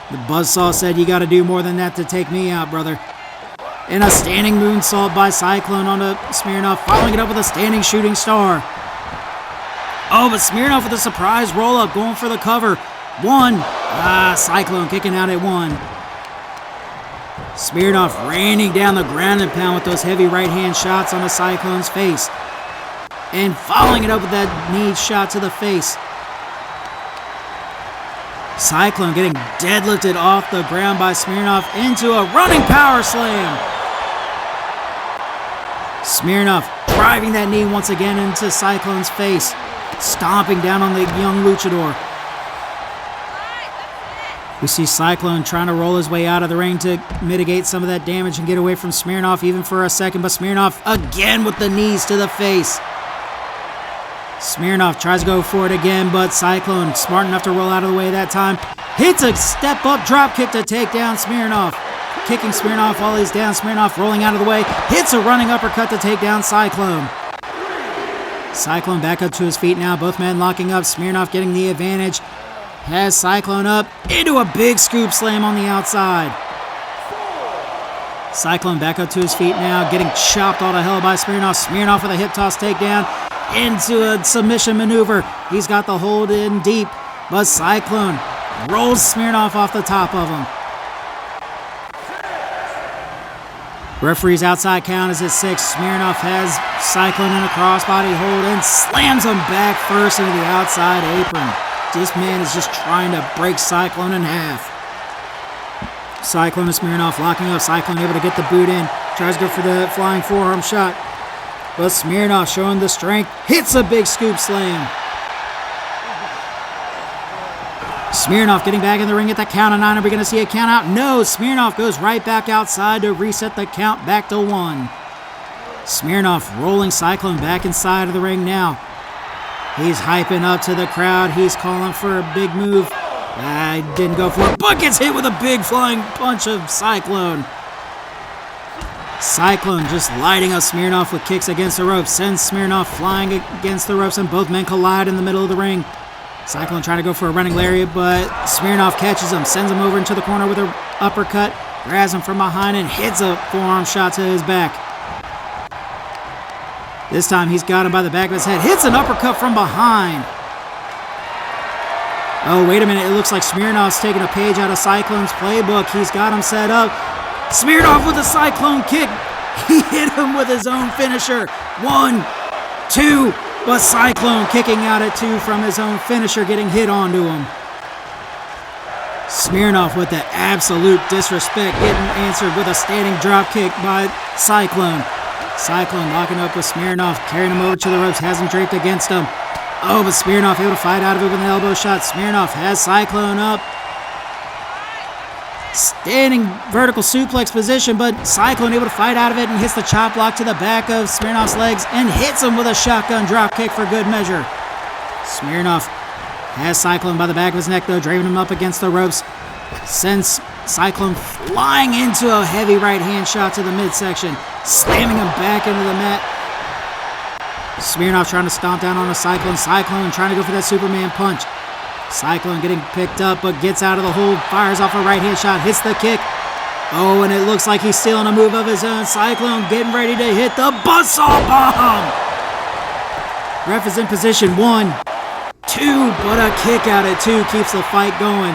The Buzzsaw said, "You got to do more than that to take me out, brother." And a standing moonsault by Cyclone onto Smirnov, following it up with a standing shooting star. Oh, but Smirnov with a surprise roll-up, going for the cover. 1. Cyclone kicking out at 1. Smirnov raining down the ground and pound with those heavy right-hand shots on the Cyclone's face. And following it up with that knee shot to the face. Cyclone getting deadlifted off the ground by Smirnov into a running power slam. Smirnov driving that knee once again into Cyclone's face. stomping down on the young luchador. We see Cyclone trying to roll his way out of the ring to mitigate some of that damage and get away from Smirnoff even for a second, but Smirnoff again with the knees to the face. Smirnoff tries to go for it again, but Cyclone, smart enough to roll out of the way that time, hits a step-up drop kick to take down Smirnoff. Kicking Smirnoff while he's down. Smirnoff rolling out of the way, hits a running uppercut to take down Cyclone. Cyclone back up to his feet now, both men locking up. Smirnoff getting the advantage. Has Cyclone up into a big scoop slam on the outside. Cyclone back up to his feet now, getting chopped all to hell by Smirnoff. Smirnoff with a hip toss takedown into a submission maneuver. He's got the hold in deep, but Cyclone rolls Smirnoff off the top of him. Referee's outside count is at 6. Smirnoff has Cyclone in a crossbody hold and slams him back first into the outside apron. This man is just trying to break Cyclone in half. Cyclone and Smirnoff locking up. Cyclone able to get the boot in. Tries to go for the flying forearm shot. But Smirnoff showing the strength. Hits a big scoop slam. Smirnoff getting back in the ring at the count of 9. Are we going to see a count out? No. Smirnoff goes right back outside to reset the count back to 1. Smirnoff rolling Cyclone back inside of the ring now. He's hyping up to the crowd. He's calling for a big move. I didn't go for it, but gets hit with a big flying punch of Cyclone. Cyclone just lighting up Smirnoff with kicks against the ropes. Sends Smirnoff flying against the ropes, and both men collide in the middle of the ring. Cyclone trying to go for a running lariat, but Smirnoff catches him, sends him over into the corner with an uppercut, grabs him from behind, and hits a forearm shot to his back. This time he's got him by the back of his head. Hits an uppercut from behind. Oh, wait a minute. It looks like Smirnoff's taking a page out of Cyclone's playbook. He's got him set up. Smirnoff with a Cyclone kick. He hit him with his own finisher. 1, 2, but Cyclone kicking out at 2 from his own finisher, getting hit onto him. Smirnoff with the absolute disrespect, getting answered with a standing drop kick by Cyclone. Cyclone locking up with Smirnoff, carrying him over to the ropes, has him draped against him. Oh, but Smirnoff able to fight out of it with an elbow shot. Smirnoff has Cyclone up. Standing vertical suplex position, but Cyclone able to fight out of it and hits the chop block to the back of Smirnoff's legs and hits him with a shotgun drop kick for good measure. Smirnoff has Cyclone by the back of his neck though, driving him up against the ropes. Sends Cyclone flying into a heavy right hand shot to the midsection, slamming him back into the mat. Smirnoff trying to stomp down on a Cyclone. Cyclone trying to go for that Superman punch. Cyclone getting picked up, but gets out of the hold, fires off a right hand shot, hits the kick. Oh, and it looks like he's stealing a move of his own. Cyclone getting ready to hit the buzzsaw bomb. Ref is in position. 1, 2, but a kick out at 2 keeps the fight going.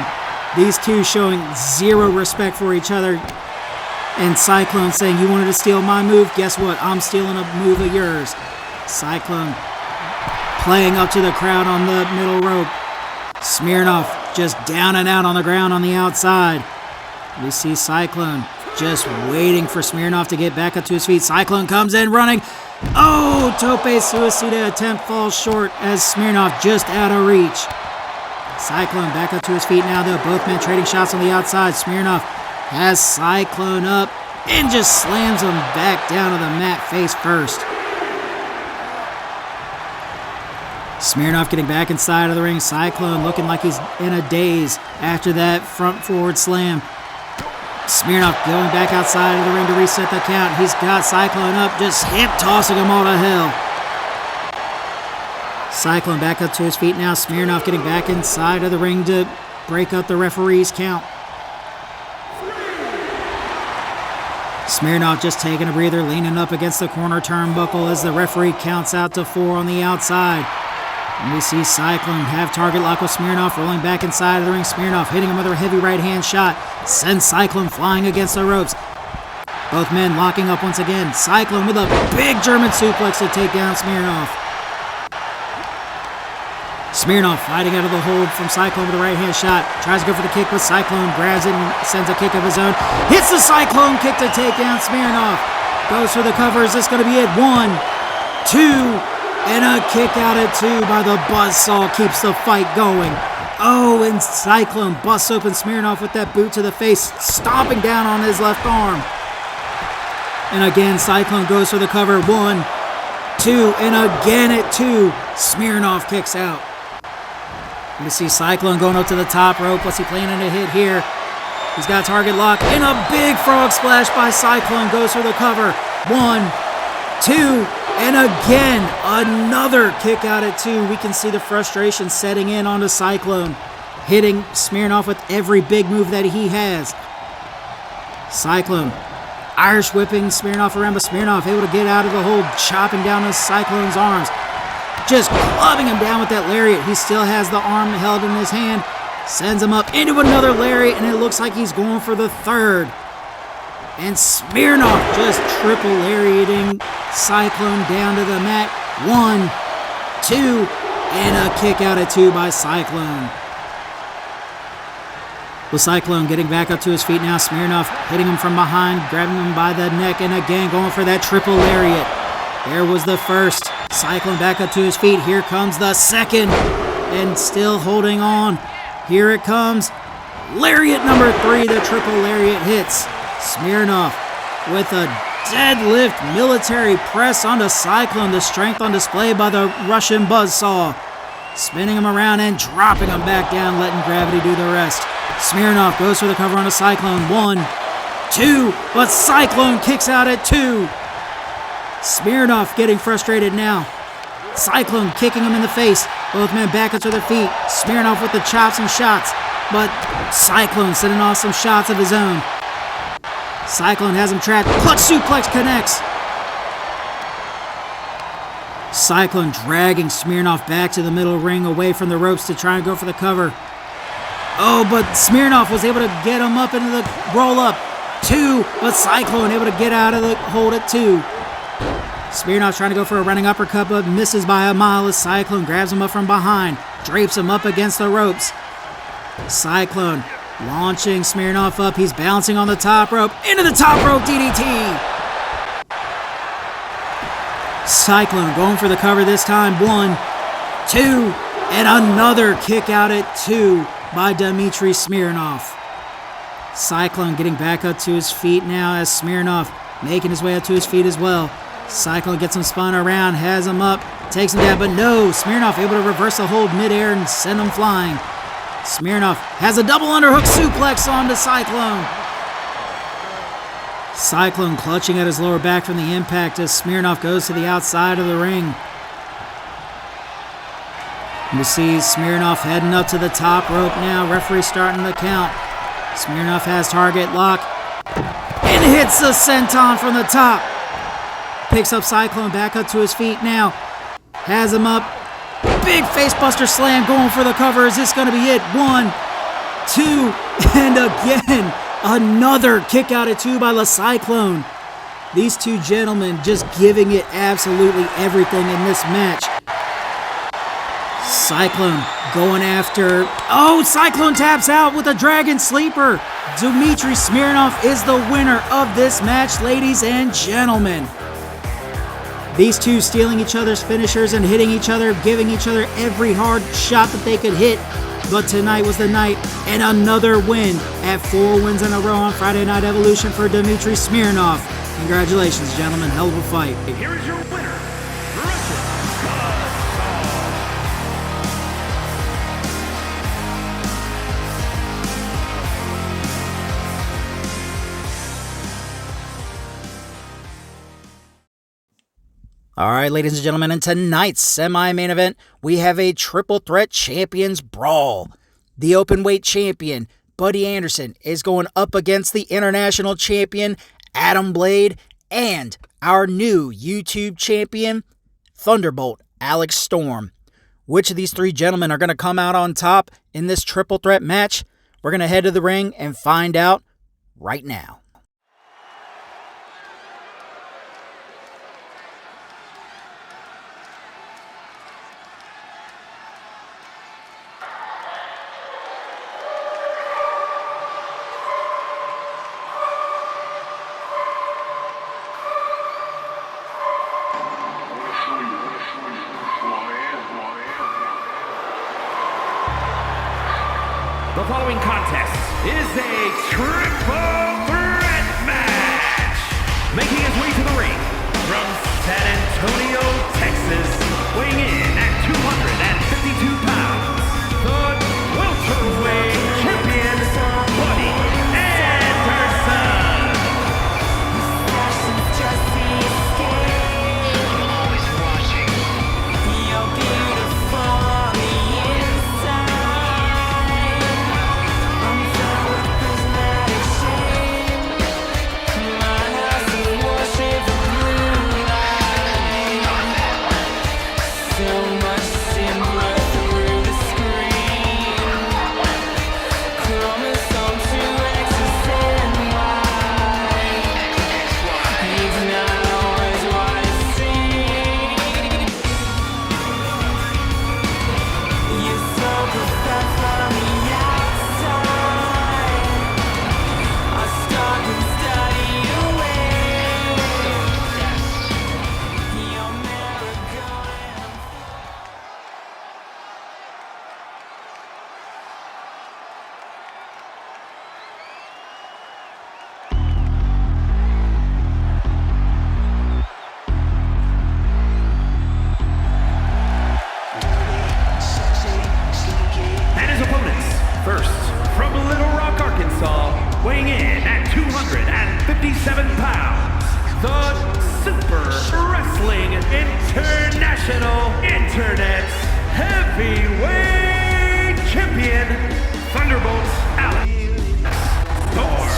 These two showing zero respect for each other. And Cyclone saying, you wanted to steal my move? Guess what? I'm stealing a move of yours. Cyclone playing up to the crowd on the middle rope. Smirnoff just down and out on the ground on the outside. We see Cyclone just waiting for Smirnoff to get back up to his feet. Cyclone comes in running. Oh, tope suicida attempt falls short as Smirnoff just out of reach. Cyclone back up to his feet now though. Both men trading shots on the outside. Smirnoff has Cyclone up and just slams him back down to the mat face first. Smirnoff getting back inside of the ring. Cyclone looking like he's in a daze after that front forward slam. Smirnoff going back outside of the ring to reset the count. He's got Cyclone up, just hip tossing him all to hell. Cyclone back up to his feet now. Smirnoff getting back inside of the ring to break up the referee's count. Smirnoff just taking a breather, leaning up against the corner turnbuckle as the referee counts out to 4 on the outside. And we see Cyclone have target lock with Smirnoff, rolling back inside of the ring. Smirnoff hitting him with a heavy right hand shot. Sends Cyclone flying against the ropes. Both men locking up once again. Cyclone with a big German suplex to take down Smirnoff. Smirnoff fighting out of the hold from Cyclone with a right hand shot. Tries to go for the kick, but Cyclone grabs it and sends a kick of his own. Hits the Cyclone kick to take down Smirnoff. Goes for the cover. Is this going to be it? 1, 2, and a kick out at 2 by the Buzzsaw keeps the fight going. Oh, and Cyclone busts open Smirnoff with that boot to the face, stomping down on his left arm. And again, Cyclone goes for the cover. 1, 2, and again at 2. Smirnoff kicks out. You can see Cyclone going up to the top rope. What's he planning to hit here? He's got target lock, and a big frog splash by Cyclone goes for the cover. 1, 2, and again, another kick out at 2. We can see the frustration setting in onto Cyclone, hitting Smirnoff with every big move that he has. Cyclone Irish whipping Smirnoff around, but Smirnoff able to get out of the hold, chopping down his Cyclone's arms. Just clubbing him down with that lariat. He still has the arm held in his hand. Sends him up into another lariat, and it looks like he's going for the third. And Smirnoff just triple lariating Cyclone down to the mat. 1, 2, and a kick out at 2 by Cyclone. With Cyclone getting back up to his feet now, Smirnoff hitting him from behind, grabbing him by the neck, and again going for that triple lariat. There was the first. Cyclone back up to his feet. Here comes the second, and still holding on. Here it comes. Lariat number 3, the triple lariat hits. Smirnoff with a deadlift military press onto Cyclone. The strength on display by the Russian Buzzsaw. Spinning him around and dropping him back down, letting gravity do the rest. Smirnoff goes for the cover on a Cyclone. 1, 2, but Cyclone kicks out at 2. Smirnoff getting frustrated now. Cyclone kicking him in the face. Both men back up to their feet. Smirnoff with the chops and shots, but Cyclone sending off some shots of his own. Cyclone has him trapped. Clutch suplex connects. Cyclone dragging Smirnoff back to the middle ring away from the ropes to try and go for the cover. Oh, but Smirnoff was able to get him up into the roll-up. 2, but Cyclone able to get out of the hold at 2. Smirnoff trying to go for a running uppercut, but misses by a mile as Cyclone grabs him up from behind, drapes him up against the ropes. Cyclone launching Smirnoff up. He's bouncing on the top rope. Into the top rope DDT. Cyclone going for the cover this time. 1, 2, and another kick out at 2 by Dmitry Smirnoff. Cyclone getting back up to his feet now as Smirnoff making his way up to his feet as well. Cyclone gets him spun around, has him up, takes him down, but no, Smirnoff able to reverse the hold midair and send him flying. Smirnoff has a double underhook suplex onto Cyclone. Cyclone clutching at his lower back from the impact as Smirnoff goes to the outside of the ring. You see Smirnoff heading up to the top rope now. Referee starting the count. Smirnoff has target lock and hits the senton from the top. Picks up Cyclone back up to his feet now. Has him up. Big facebuster slam going for the cover. Is this going to be it? 1, 2, and again, another kick out at 2 by the Cyclone. These two gentlemen just giving it absolutely everything in this match. Cyclone going after... Oh, Cyclone taps out with a Dragon Sleeper. Dmitry Smirnoff is the winner of this match, ladies and gentlemen. These two stealing each other's finishers and hitting each other, giving each other every hard shot that they could hit. But tonight was the night, and another win at 4 wins in a row on Friday Night Evolution for Dmitry Smirnoff. Congratulations, gentlemen. Hell of a fight. Here is your winner, Russian All right, ladies and gentlemen, in tonight's semi-main event, we have a triple threat champions brawl. The openweight champion, Buddy Anderson, is going up against the international champion, Adam Blade, and our new YouTube champion, Thunderbolt Alex Storm. Which of these three gentlemen are going to come out on top in this triple threat match? We're going to head to the ring and find out right now. following contest is a triple threat match. Making his way to the ring from San Antonio, Texas, weighing in at 252 pounds, the welterweight champion, Buddy Anderson. Always watching. You're beautiful on the inside. I'm filled with prismatic shade. My house is worship of blue light. So much simpler through the screen. Chromosome 2X and Y. It's not always what it seems. You're so perfect from the outside. I start and study your ways. You're marigold. And his opponents, first from Little Rock, Arkansas, weighing in at 257 pounds, the Super Wrestling International Internet Heavyweight Champion, Thunderbolt Alex Storm.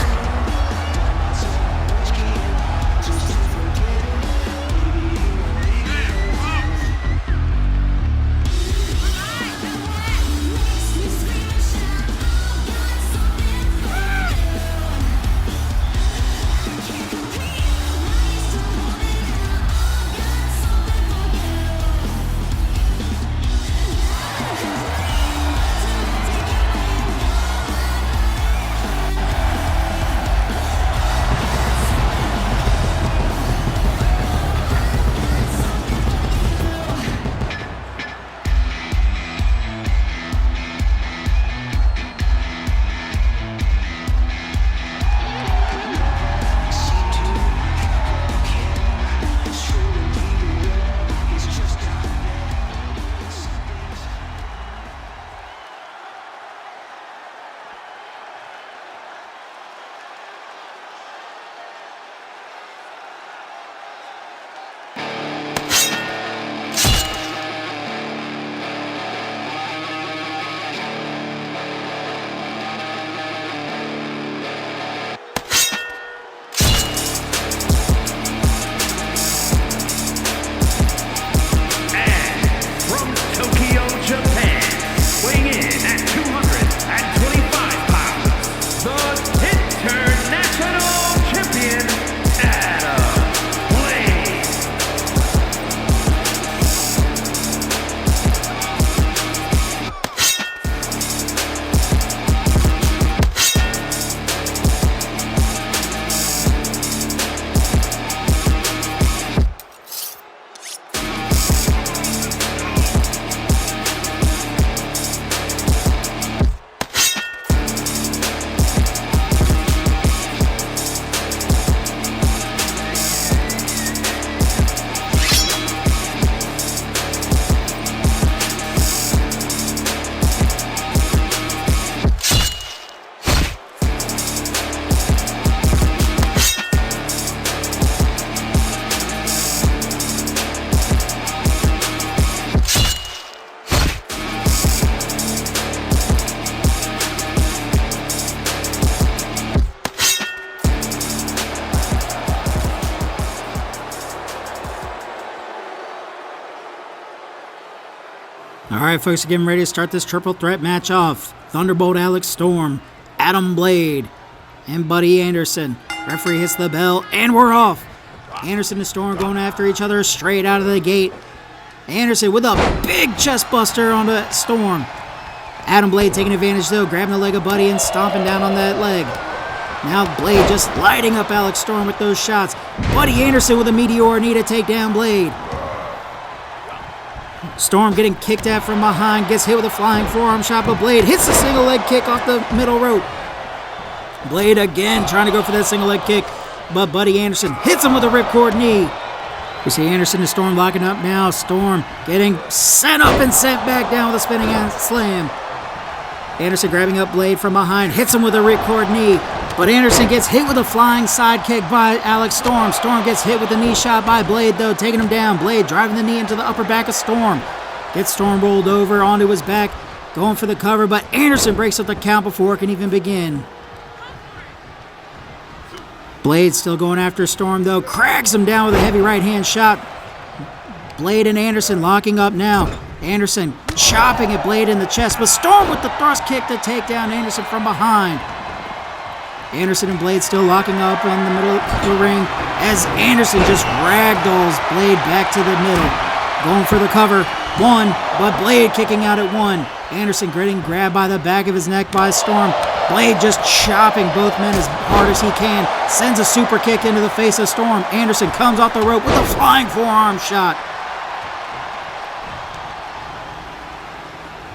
All right, folks, getting ready to start this triple threat match off. Thunderbolt Alex Storm, Adam Blade, and Buddy Anderson. Referee hits the bell, and we're off. Anderson and Storm going after each other straight out of the gate. Anderson with a big chest buster on the Storm. Adam Blade taking advantage, though, grabbing the leg of Buddy and stomping down on that leg. Now Blade just lighting up Alex Storm with those shots. Buddy Anderson with a meteor knee to take down Blade. Storm getting kicked at from behind, gets hit with a flying forearm shot, but Blade hits the single leg kick off the middle rope. Blade again trying to go for that single leg kick, but Buddy Anderson hits him with a ripcord knee. We see Anderson and Storm locking up now. Storm getting sent up and sent back down with a spinning slam. Anderson grabbing up Blade from behind, hits him with a ripcord knee, but Anderson gets hit with a flying side kick by Alex Storm. Storm gets hit with a knee shot by Blade, though, taking him down. Blade driving the knee into the upper back of Storm. Gets Storm rolled over onto his back, going for the cover, but Anderson breaks up the count before it can even begin. Blade still going after Storm, though, cracks him down with a heavy right-hand shot. Blade and Anderson locking up now. Anderson chopping at Blade in the chest, but Storm with the thrust kick to take down Anderson from behind. Anderson and Blade still locking up on the middle of the ring as Anderson just ragdolls Blade back to the middle. Going for the cover. One, but Blade kicking out at one. Anderson getting grabbed by the back of his neck by Storm. Blade just chopping both men as hard as he can. Sends a super kick into the face of Storm. Anderson comes off the rope with a flying forearm shot.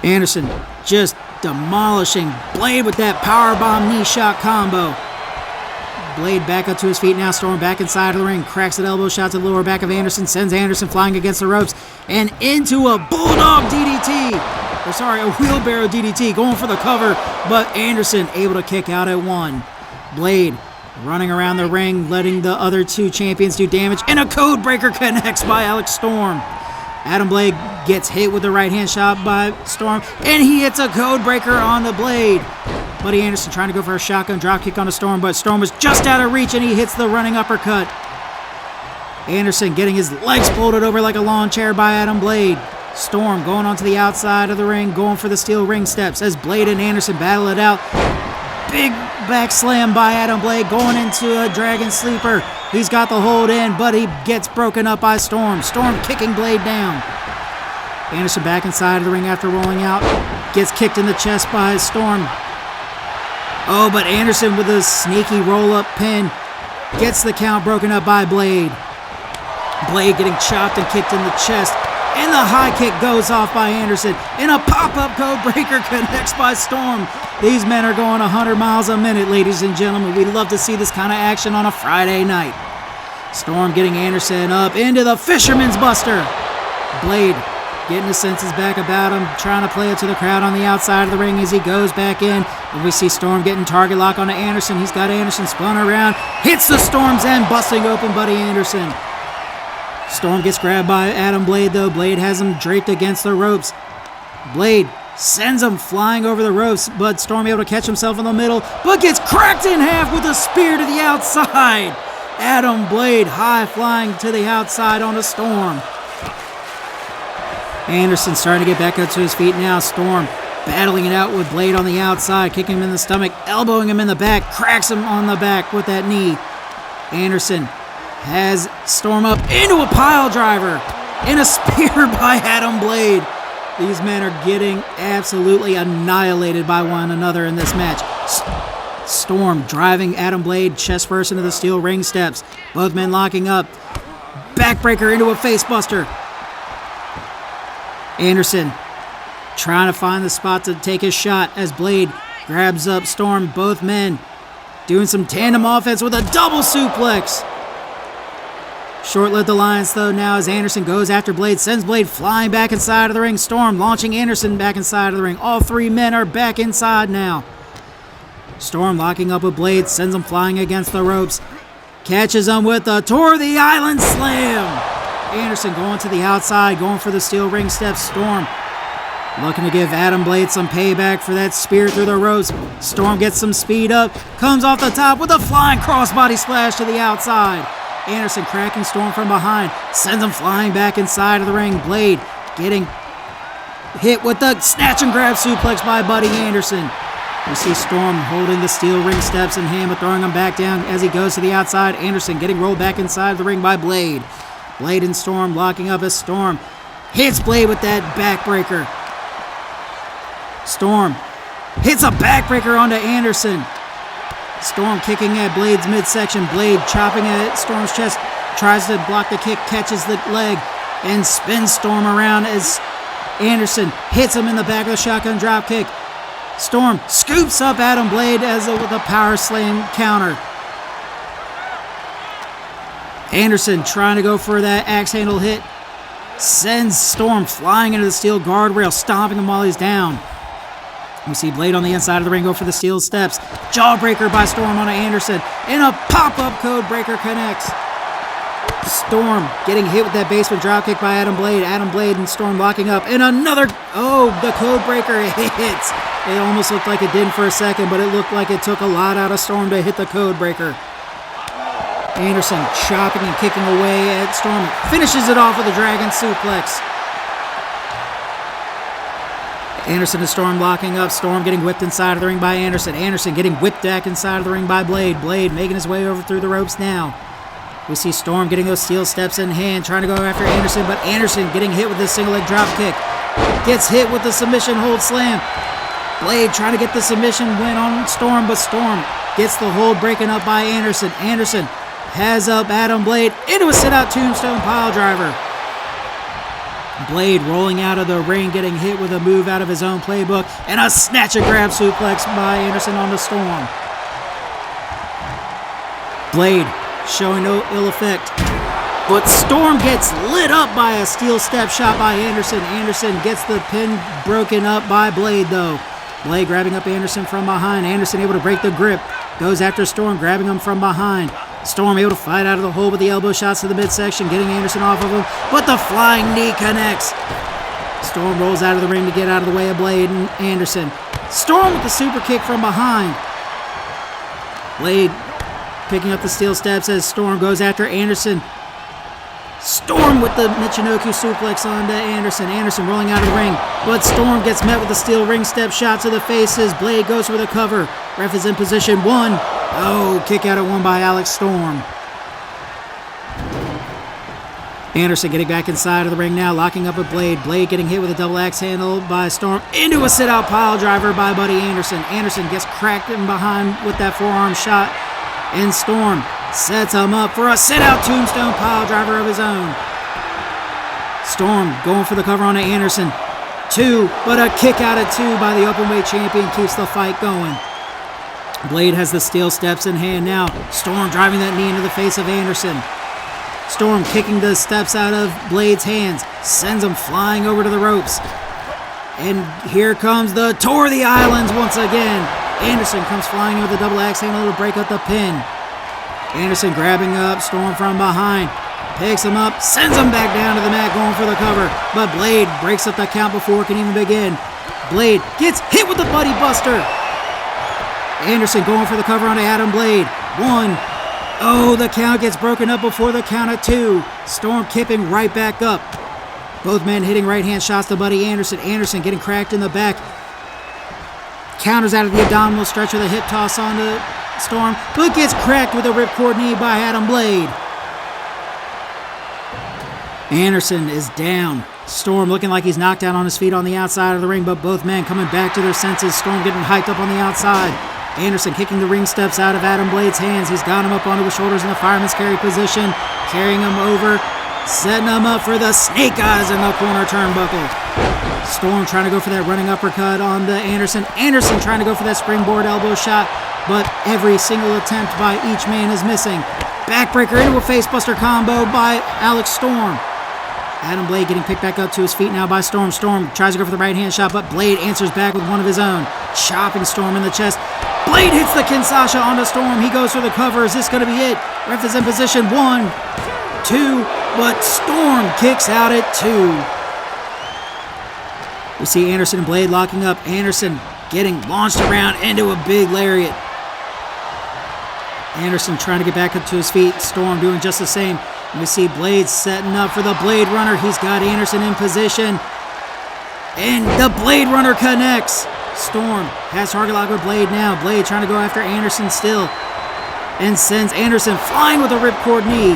Anderson just demolishing Blade with that powerbomb knee shot combo. Blade back up to his feet now. Storm back inside of the ring. Cracks an elbow shot to the lower back of Anderson. Sends Anderson flying against the ropes and into a bulldog DDT. A wheelbarrow DDT. Going for the cover, but Anderson able to kick out at one. Blade running around the ring, letting the other two champions do damage. And a code breaker connects by Alex Storm. Adam Blade gets hit with the right-hand shot by Storm, and he hits a code breaker on the Blade. Buddy Anderson trying to go for a shotgun dropkick on the Storm, but Storm was just out of reach, and he hits the running uppercut. Anderson getting his legs folded over like a lawn chair by Adam Blade. Storm going onto the outside of the ring, going for the steel ring steps as Blade and Anderson battle it out. Big back slam by Adam Blade, going into a dragon sleeper. He's got the hold in, but he gets broken up by Storm. Storm kicking Blade down. Anderson back inside of the ring after rolling out. Gets kicked in the chest by Storm. Oh, but Anderson with a sneaky roll-up pin gets the count broken up by Blade. Blade getting chopped and kicked in the chest. And the high kick goes off by Anderson. And a pop-up code breaker connects by Storm. These men are going 100 miles a minute, ladies and gentlemen. We'd love to see this kind of action on a Friday night. Storm getting Anderson up into the Fisherman's Buster. Blade getting his senses back about him, trying to play it to the crowd on the outside of the ring as he goes back in. And we see Storm getting target lock onto Anderson. He's got Anderson spun around, hits the Storm's end, busting open Buddy Anderson. Storm gets grabbed by Adam Blade, though. Blade has him draped against the ropes. Blade sends him flying over the ropes, but Storm able to catch himself in the middle, but gets cracked in half with a spear to the outside. Adam Blade high flying to the outside on a Storm. Anderson starting to get back up to his feet now. Storm battling it out with Blade on the outside, kicking him in the stomach, elbowing him in the back, cracks him on the back with that knee. Anderson has Storm up into a pile driver and a spear by Adam Blade. These men are getting absolutely annihilated by one another in this match. Storm driving Adam Blade chest first into the steel ring steps. Both men locking up. Backbreaker into a facebuster. Anderson trying to find the spot to take his shot as Blade grabs up Storm. Both men doing some tandem offense with a double suplex. Short-lived alliance, though, now as Anderson goes after Blade, sends Blade flying back inside of the ring. Storm launching Anderson back inside of the ring. All three men are back inside now. Storm locking up with Blade, sends him flying against the ropes. Catches him with a Tour of the Island Slam. Anderson going to the outside, going for the steel ring steps. Storm looking to give Adam Blade some payback for that spear through the ropes. Storm gets some speed up, comes off the top with a flying crossbody splash to the outside. Anderson cracking Storm from behind, sends him flying back inside of the ring. Blade getting hit with the snatch and grab suplex by Buddy Anderson. We see Storm holding the steel ring steps in hand, but throwing him back down as he goes to the outside. Anderson getting rolled back inside the ring by Blade. Blade and Storm locking up as Storm hits Blade with that backbreaker. Storm hits a backbreaker onto Anderson. Storm kicking at Blade's midsection. Blade chopping at Storm's chest. Tries to block the kick, catches the leg, and spins Storm around as Anderson hits him in the back with a shotgun dropkick. Storm scoops up Adam Blade with a power slam counter. Anderson trying to go for that axe handle hit. Sends Storm flying into the steel guardrail, stomping him while he's down. We see Blade on the inside of the ring go for the steel steps. Jawbreaker by Storm on Anderson. And a pop-up code breaker connects. Storm getting hit with that basement dropkick by Adam Blade. Adam Blade and Storm locking up. And another, the code breaker hits. It almost looked like it didn't for a second, but it looked like it took a lot out of Storm to hit the code breaker. Anderson chopping and kicking away at Storm. Finishes it off with a dragon suplex. Anderson and Storm locking up. Storm getting whipped inside of the ring by Anderson. Anderson getting whipped back inside of the ring by Blade. Blade making his way over through the ropes now. We see Storm getting those steel steps in hand, trying to go after Anderson, but Anderson getting hit with this single leg drop kick. Gets hit with the submission hold slam. Blade trying to get the submission win on Storm, but Storm gets the hold breaking up by Anderson. Anderson has up Adam Blade into a sit-out tombstone pile driver. Blade rolling out of the ring, getting hit with a move out of his own playbook, and a snatch and grab suplex by Anderson on the Storm. Blade showing no ill effect, but Storm gets lit up by a steel step shot by Anderson. Anderson gets the pin broken up by Blade though. Blade grabbing up Anderson from behind. Anderson able to break the grip. Goes after Storm, grabbing him from behind. Storm able to fight out of the hole with the elbow shots to the midsection, getting Anderson off of him, but the flying knee connects. Storm rolls out of the ring to get out of the way of Blade and Anderson. Storm with the super kick from behind. Blade picking up the steel steps as Storm goes after Anderson. Storm with the Michinoku suplex onto Anderson. Anderson rolling out of the ring, but Storm gets met with a steel ring step shot to the faces. Blade goes for the cover. Ref is in position. One. Kick out at one by Alex Storm. Anderson getting back inside of the ring now, locking up with Blade. Blade getting hit with a double axe handle by Storm into a sit-out pile driver by Buddy Anderson. Anderson gets cracked in behind with that forearm shot, and Storm sets him up for a sit-out tombstone pile driver of his own. Storm going for the cover on Anderson. Two, but a kick out at two by the openweight champion keeps the fight going. Blade has the steel steps in hand now. Storm driving that knee into the face of Anderson. Storm kicking the steps out of Blade's hands, sends him flying over to the ropes. And here comes the Tour of the Islands once again. Anderson comes flying with a double axe handle to break up the pin. Anderson grabbing up Storm from behind, picks him up, sends him back down to the mat going for the cover, but Blade breaks up the count before it can even begin. Blade gets hit with the Buddy Buster. Anderson going for the cover on Adam Blade. One. The count gets broken up before the count at two. Storm kipping right back up. Both men hitting right-hand shots to Buddy Anderson. Anderson getting cracked in the back. Counters out of the abdominal stretch with a hip toss onto Storm, but gets cracked with a ripcord knee by Adam Blade. Anderson is down. Storm looking like he's knocked out on his feet on the outside of the ring, but both men coming back to their senses. Storm getting hyped up on the outside. Anderson kicking the ring steps out of Adam Blade's hands. He's got him up onto his shoulders in the fireman's carry position, carrying him over, setting him up for the snake eyes in the corner turnbuckle. Storm trying to go for that running uppercut onto Anderson. Anderson trying to go for that springboard elbow shot, but every single attempt by each man is missing. Backbreaker into a facebuster combo by Alex Storm. Adam Blade getting picked back up to his feet now by Storm. Storm tries to go for the right-hand shot, but Blade answers back with one of his own, chopping Storm in the chest. Blade hits the Kinshasa onto Storm. He goes for the cover. Is this going to be it? Ref is in position. One, two, but Storm kicks out at two. We see Anderson and Blade locking up. Anderson getting launched around into a big lariat. Anderson trying to get back up to his feet. Storm doing just the same. And we see Blade setting up for the Blade Runner. He's got Anderson in position. And the Blade Runner connects. Storm has target lock with Blade now. Blade trying to go after Anderson still. And sends Anderson flying with a ripcord knee.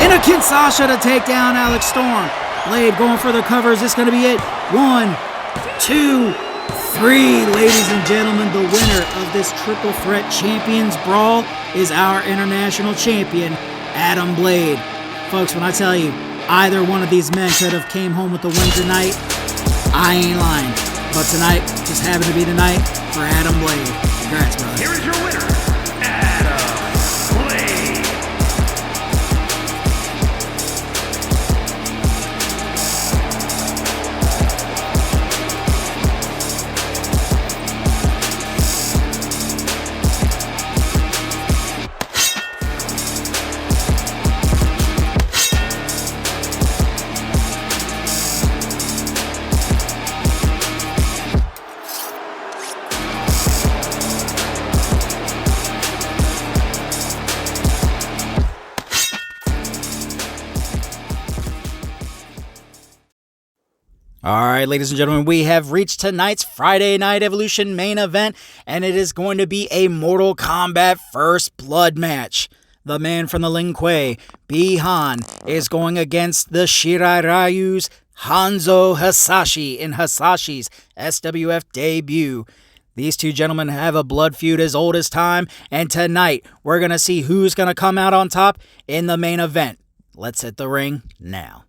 And a Kinshasa to take down Alex Storm. Blade going for the cover. Is this going to be it? One, two, three. Ladies and gentlemen, the winner of this Triple Threat Champions Brawl is our international champion, Adam Blade. Folks, when I tell you, either one of these men could have came home with the win tonight, I ain't lying. But tonight just happened to be the night for Adam Blade. Congrats, brother. Here is your winner, Adam Blade. All right, ladies and gentlemen, we have reached tonight's Friday Night Evolution main event, and it is going to be a Mortal Kombat First Blood match. The man from the Lin Kuei, Bi-Han, is going against the Shiraryu's Hanzo Hasashi in Hasashi's SWF debut. These two gentlemen have a blood feud as old as time, and tonight we're going to see who's going to come out on top in the main event. Let's hit the ring now.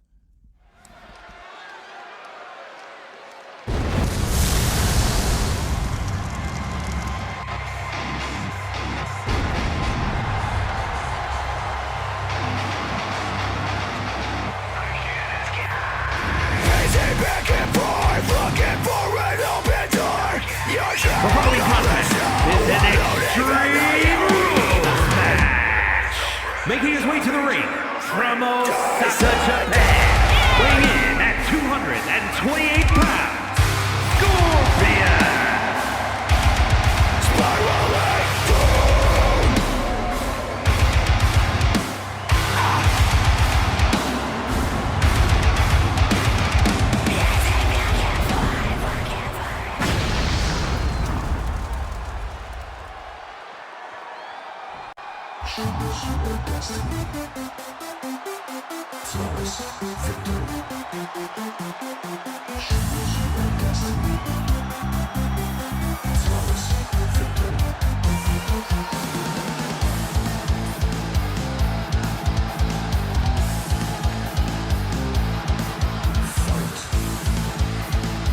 The following contest is an Extreme Rules match. Making his way to the ring from Osaka, Japan, weighing in at 228 pounds, Scorpion. Spiraling Doom. Choose your destiny. Flawless victory. Choose your destiny. Flawless victory. Fight.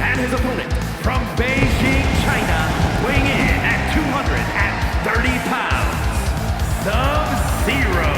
And his opponent from Beijing, China, weighing in at 230 pounds, Sub-Zero.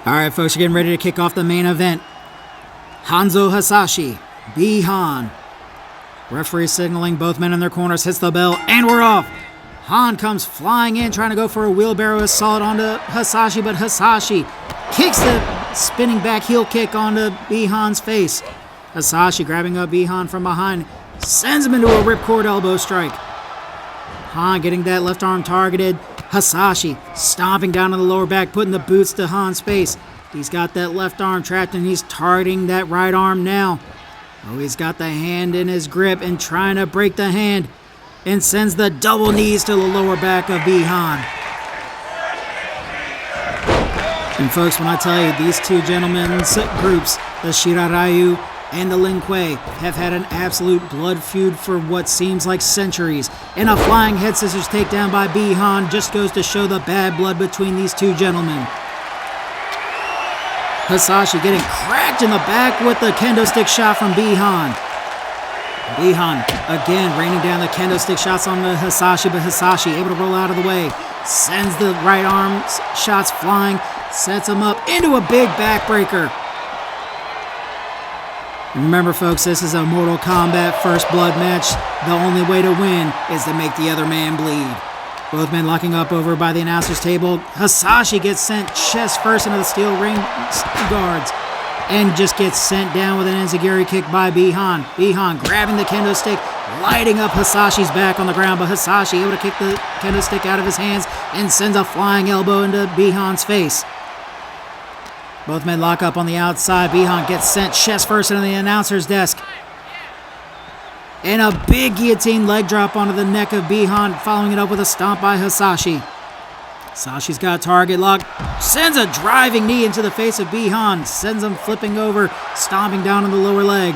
All right, folks, we're getting ready to kick off the main event. Hanzo Hasashi, Bi-Han. Referee signaling both men in their corners, hits the bell, and we're off. Han comes flying in, trying to go for a wheelbarrow assault onto Hasashi, but Hasashi kicks the spinning back heel kick onto Bi-Han's face. Hasashi grabbing up Bi-Han from behind, sends him into a ripcord elbow strike. Han getting that left arm targeted. Hasashi stomping down on the lower back, putting the boots to Han's face. He's got that left arm trapped and he's targeting that right arm now. Oh, he's got the hand in his grip and trying to break the hand and sends the double knees to the lower back of Bi-Han. And folks, when I tell you these two gentlemen's groups, the Shiraryu and the Lin Kuei, have had an absolute blood feud for what seems like centuries. And a flying head scissors takedown by Bi-Han just goes to show the bad blood between these two gentlemen. Hasashi getting cracked in the back with the kendo stick shot from Bihan. Bihan again raining down the kendo stick shots on the Hasashi, but Hasashi able to roll out of the way. Sends the right arm shots flying, sets him up into a big backbreaker. Remember, folks, this is a Mortal Kombat First Blood match. The only way to win is to make the other man bleed. Both men locking up over by the announcer's table. Hasashi gets sent chest first into the steel ring guards and just gets sent down with an enziguri kick by Bihan. Bihan grabbing the kendo stick, lighting up Hasashi's back on the ground, but Hasashi able to kick the kendo stick out of his hands and sends a flying elbow into Bihan's face. Both men lock up on the outside. Bihan gets sent chest first into the announcer's desk. And a big guillotine leg drop onto the neck of Bihan, following it up with a stomp by Hasashi. Hasashi's got a target lock. Sends a driving knee into the face of Bihan. Sends him flipping over, stomping down on the lower leg.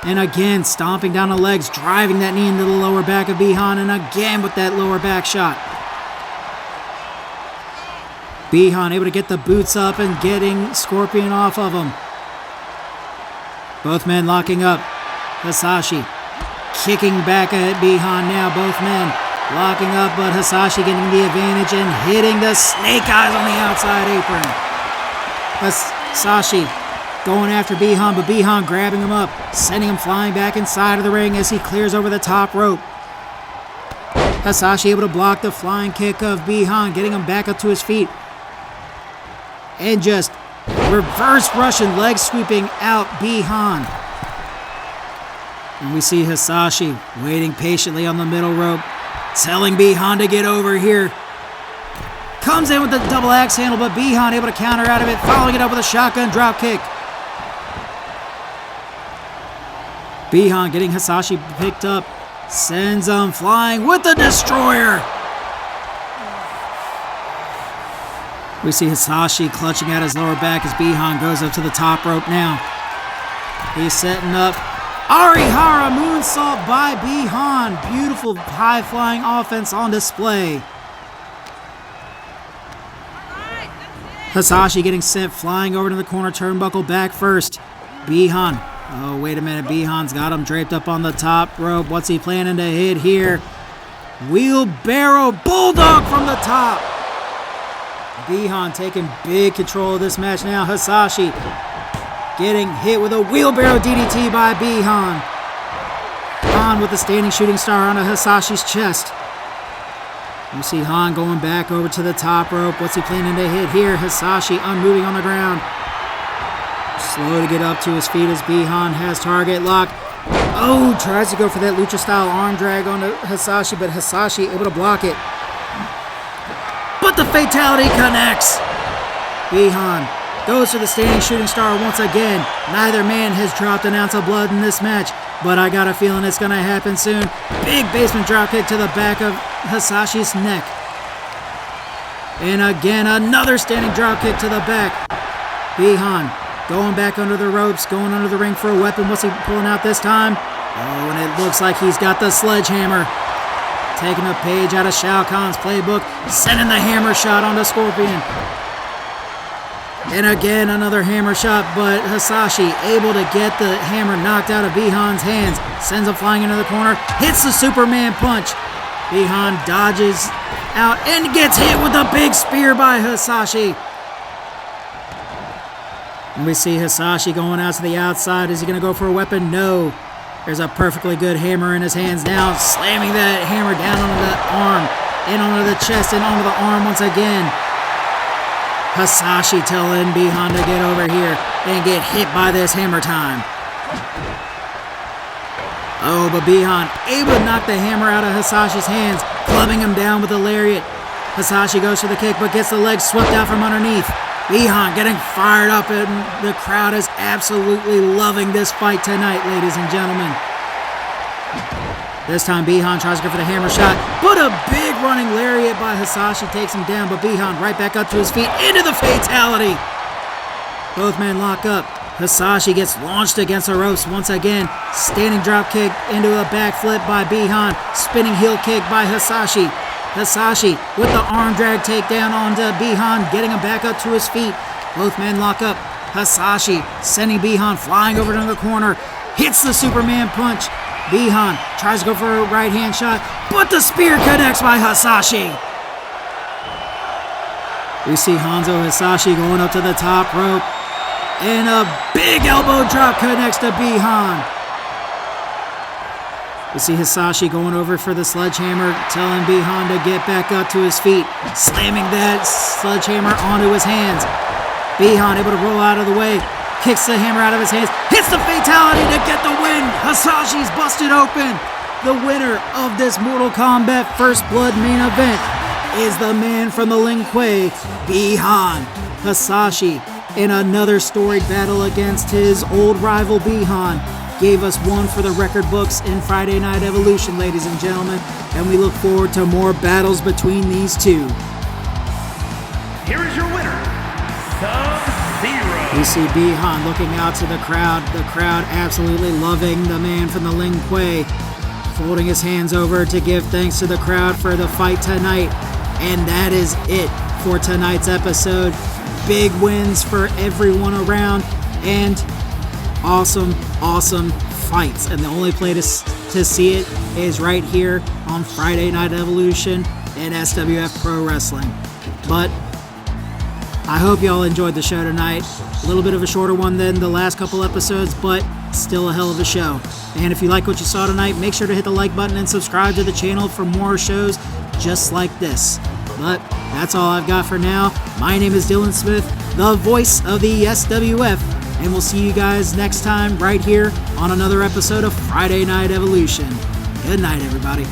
And again, stomping down the legs, driving that knee into the lower back of Bihan, and again with that lower back shot. Bihan able to get the boots up and getting Scorpion off of him. Both men locking up. Hasashi kicking back at Bihan now. Both men locking up, but Hasashi getting the advantage and hitting the snake eyes on the outside apron. Hasashi going after Bihan, but Bihan grabbing him up, sending him flying back inside of the ring as he clears over the top rope. Hasashi able to block the flying kick of Bihan, getting him back up to his feet. And just reverse Russian leg sweeping out Bihan. And we see Hasashi waiting patiently on the middle rope, telling Bihan to get over here. Comes in with the double axe handle, but Bihan able to counter out of it, following it up with a shotgun drop kick. Bihan getting Hasashi picked up, sends him flying with the destroyer. We see Hasashi clutching at his lower back as Bihan goes up to the top rope now. He's setting up. Arihara moonsault by Bihan. Beautiful high-flying offense on display. Hasashi getting sent flying over to the corner turnbuckle back first. Bihan. Oh, wait a minute. Bihan's got him draped up on the top rope. What's he planning to hit here? Wheelbarrow bulldog from the top. Bihan taking big control of this match now. Hasashi getting hit with a wheelbarrow DDT by Bihan. Han with the standing shooting star onto Hasashi's chest. You see Han going back over to the top rope. What's he planning to hit here? Hasashi unmoving on the ground. Slow to get up to his feet as Bihan has target lock. Oh, tries to go for that lucha style arm drag onto Hasashi, but Hasashi able to block it. But the fatality connects. Bihan goes for the standing shooting star once again. Neither man has dropped an ounce of blood in this match, but I got a feeling it's going to happen soon. Big basement dropkick to the back of Hasashi's neck. And again, another standing dropkick to the back. Bihan going back under the ropes, going under the ring for a weapon. What's he pulling out this time? Oh, and it looks like he's got the sledgehammer. Taking a page out of Shao Kahn's playbook, sending the hammer shot onto Scorpion. And again, another hammer shot, but Hasashi able to get the hammer knocked out of Bihan's hands. Sends him flying into the corner, hits the Superman punch. Bihan dodges out and gets hit with a big spear by Hasashi. And we see Hasashi going out to the outside. Is he going to go for a weapon? No. There's a perfectly good hammer in his hands now, slamming that hammer down onto the arm, and onto the chest, and onto the arm once again. Hasashi telling Bihan to get over here and get hit by this hammer time. Oh, but Bihan able to knock the hammer out of Hasashi's hands, clubbing him down with a lariat. Hasashi goes for the kick, but gets the leg swept out from underneath. Bihan getting fired up, and the crowd is absolutely loving this fight tonight, ladies and gentlemen. This time Bihan tries to go for the hammer shot, but a big running lariat by Hasashi takes him down, but Bihan right back up to his feet into the fatality. Both men lock up. Hasashi gets launched against the ropes once again. Standing drop kick into a backflip by Bihan. Spinning heel kick by Hasashi. Hasashi with the arm drag takedown onto Bihan, getting him back up to his feet. Both men lock up. Hasashi sending Bihan flying over to the corner. Hits the Superman punch. Bihan tries to go for a right hand shot, but the spear connects by Hasashi. We see Hanzo Hasashi going up to the top rope, and a big elbow drop connects to Bihan. We see Hasashi going over for the sledgehammer, telling Bihan to get back up to his feet, slamming that sledgehammer onto his hands. Bihan able to roll out of the way, kicks the hammer out of his hands, hits the fatality to get the win. Hasashi's busted open. The winner of this Mortal Kombat First Blood main event is the man from the Lin Kuei, Bihan. Hasashi, in another storied battle against his old rival Bihan, gave us one for the record books in Friday Night Evolution, ladies and gentlemen, and we look forward to more battles between these two. Here is your winner, Sub-Zero. We see Bihan looking out to the crowd absolutely loving the man from the Lin Kuei, folding his hands over to give thanks to the crowd for the fight tonight. And that is it for tonight's episode. Big wins for everyone around, and awesome fights. And the only place to see it is right here on Friday Night Evolution and SWF Pro Wrestling. But I hope y'all enjoyed the show tonight. A little bit of a shorter one than the last couple episodes, but still a hell of a show. And if you like what you saw tonight, make sure to hit the like button and subscribe to the channel for more shows just like this. But that's all I've got for now. My name is Dylan Smith, the voice of the SWF, and we'll see you guys next time right here on another episode of Friday Night Evolution. Good night, everybody.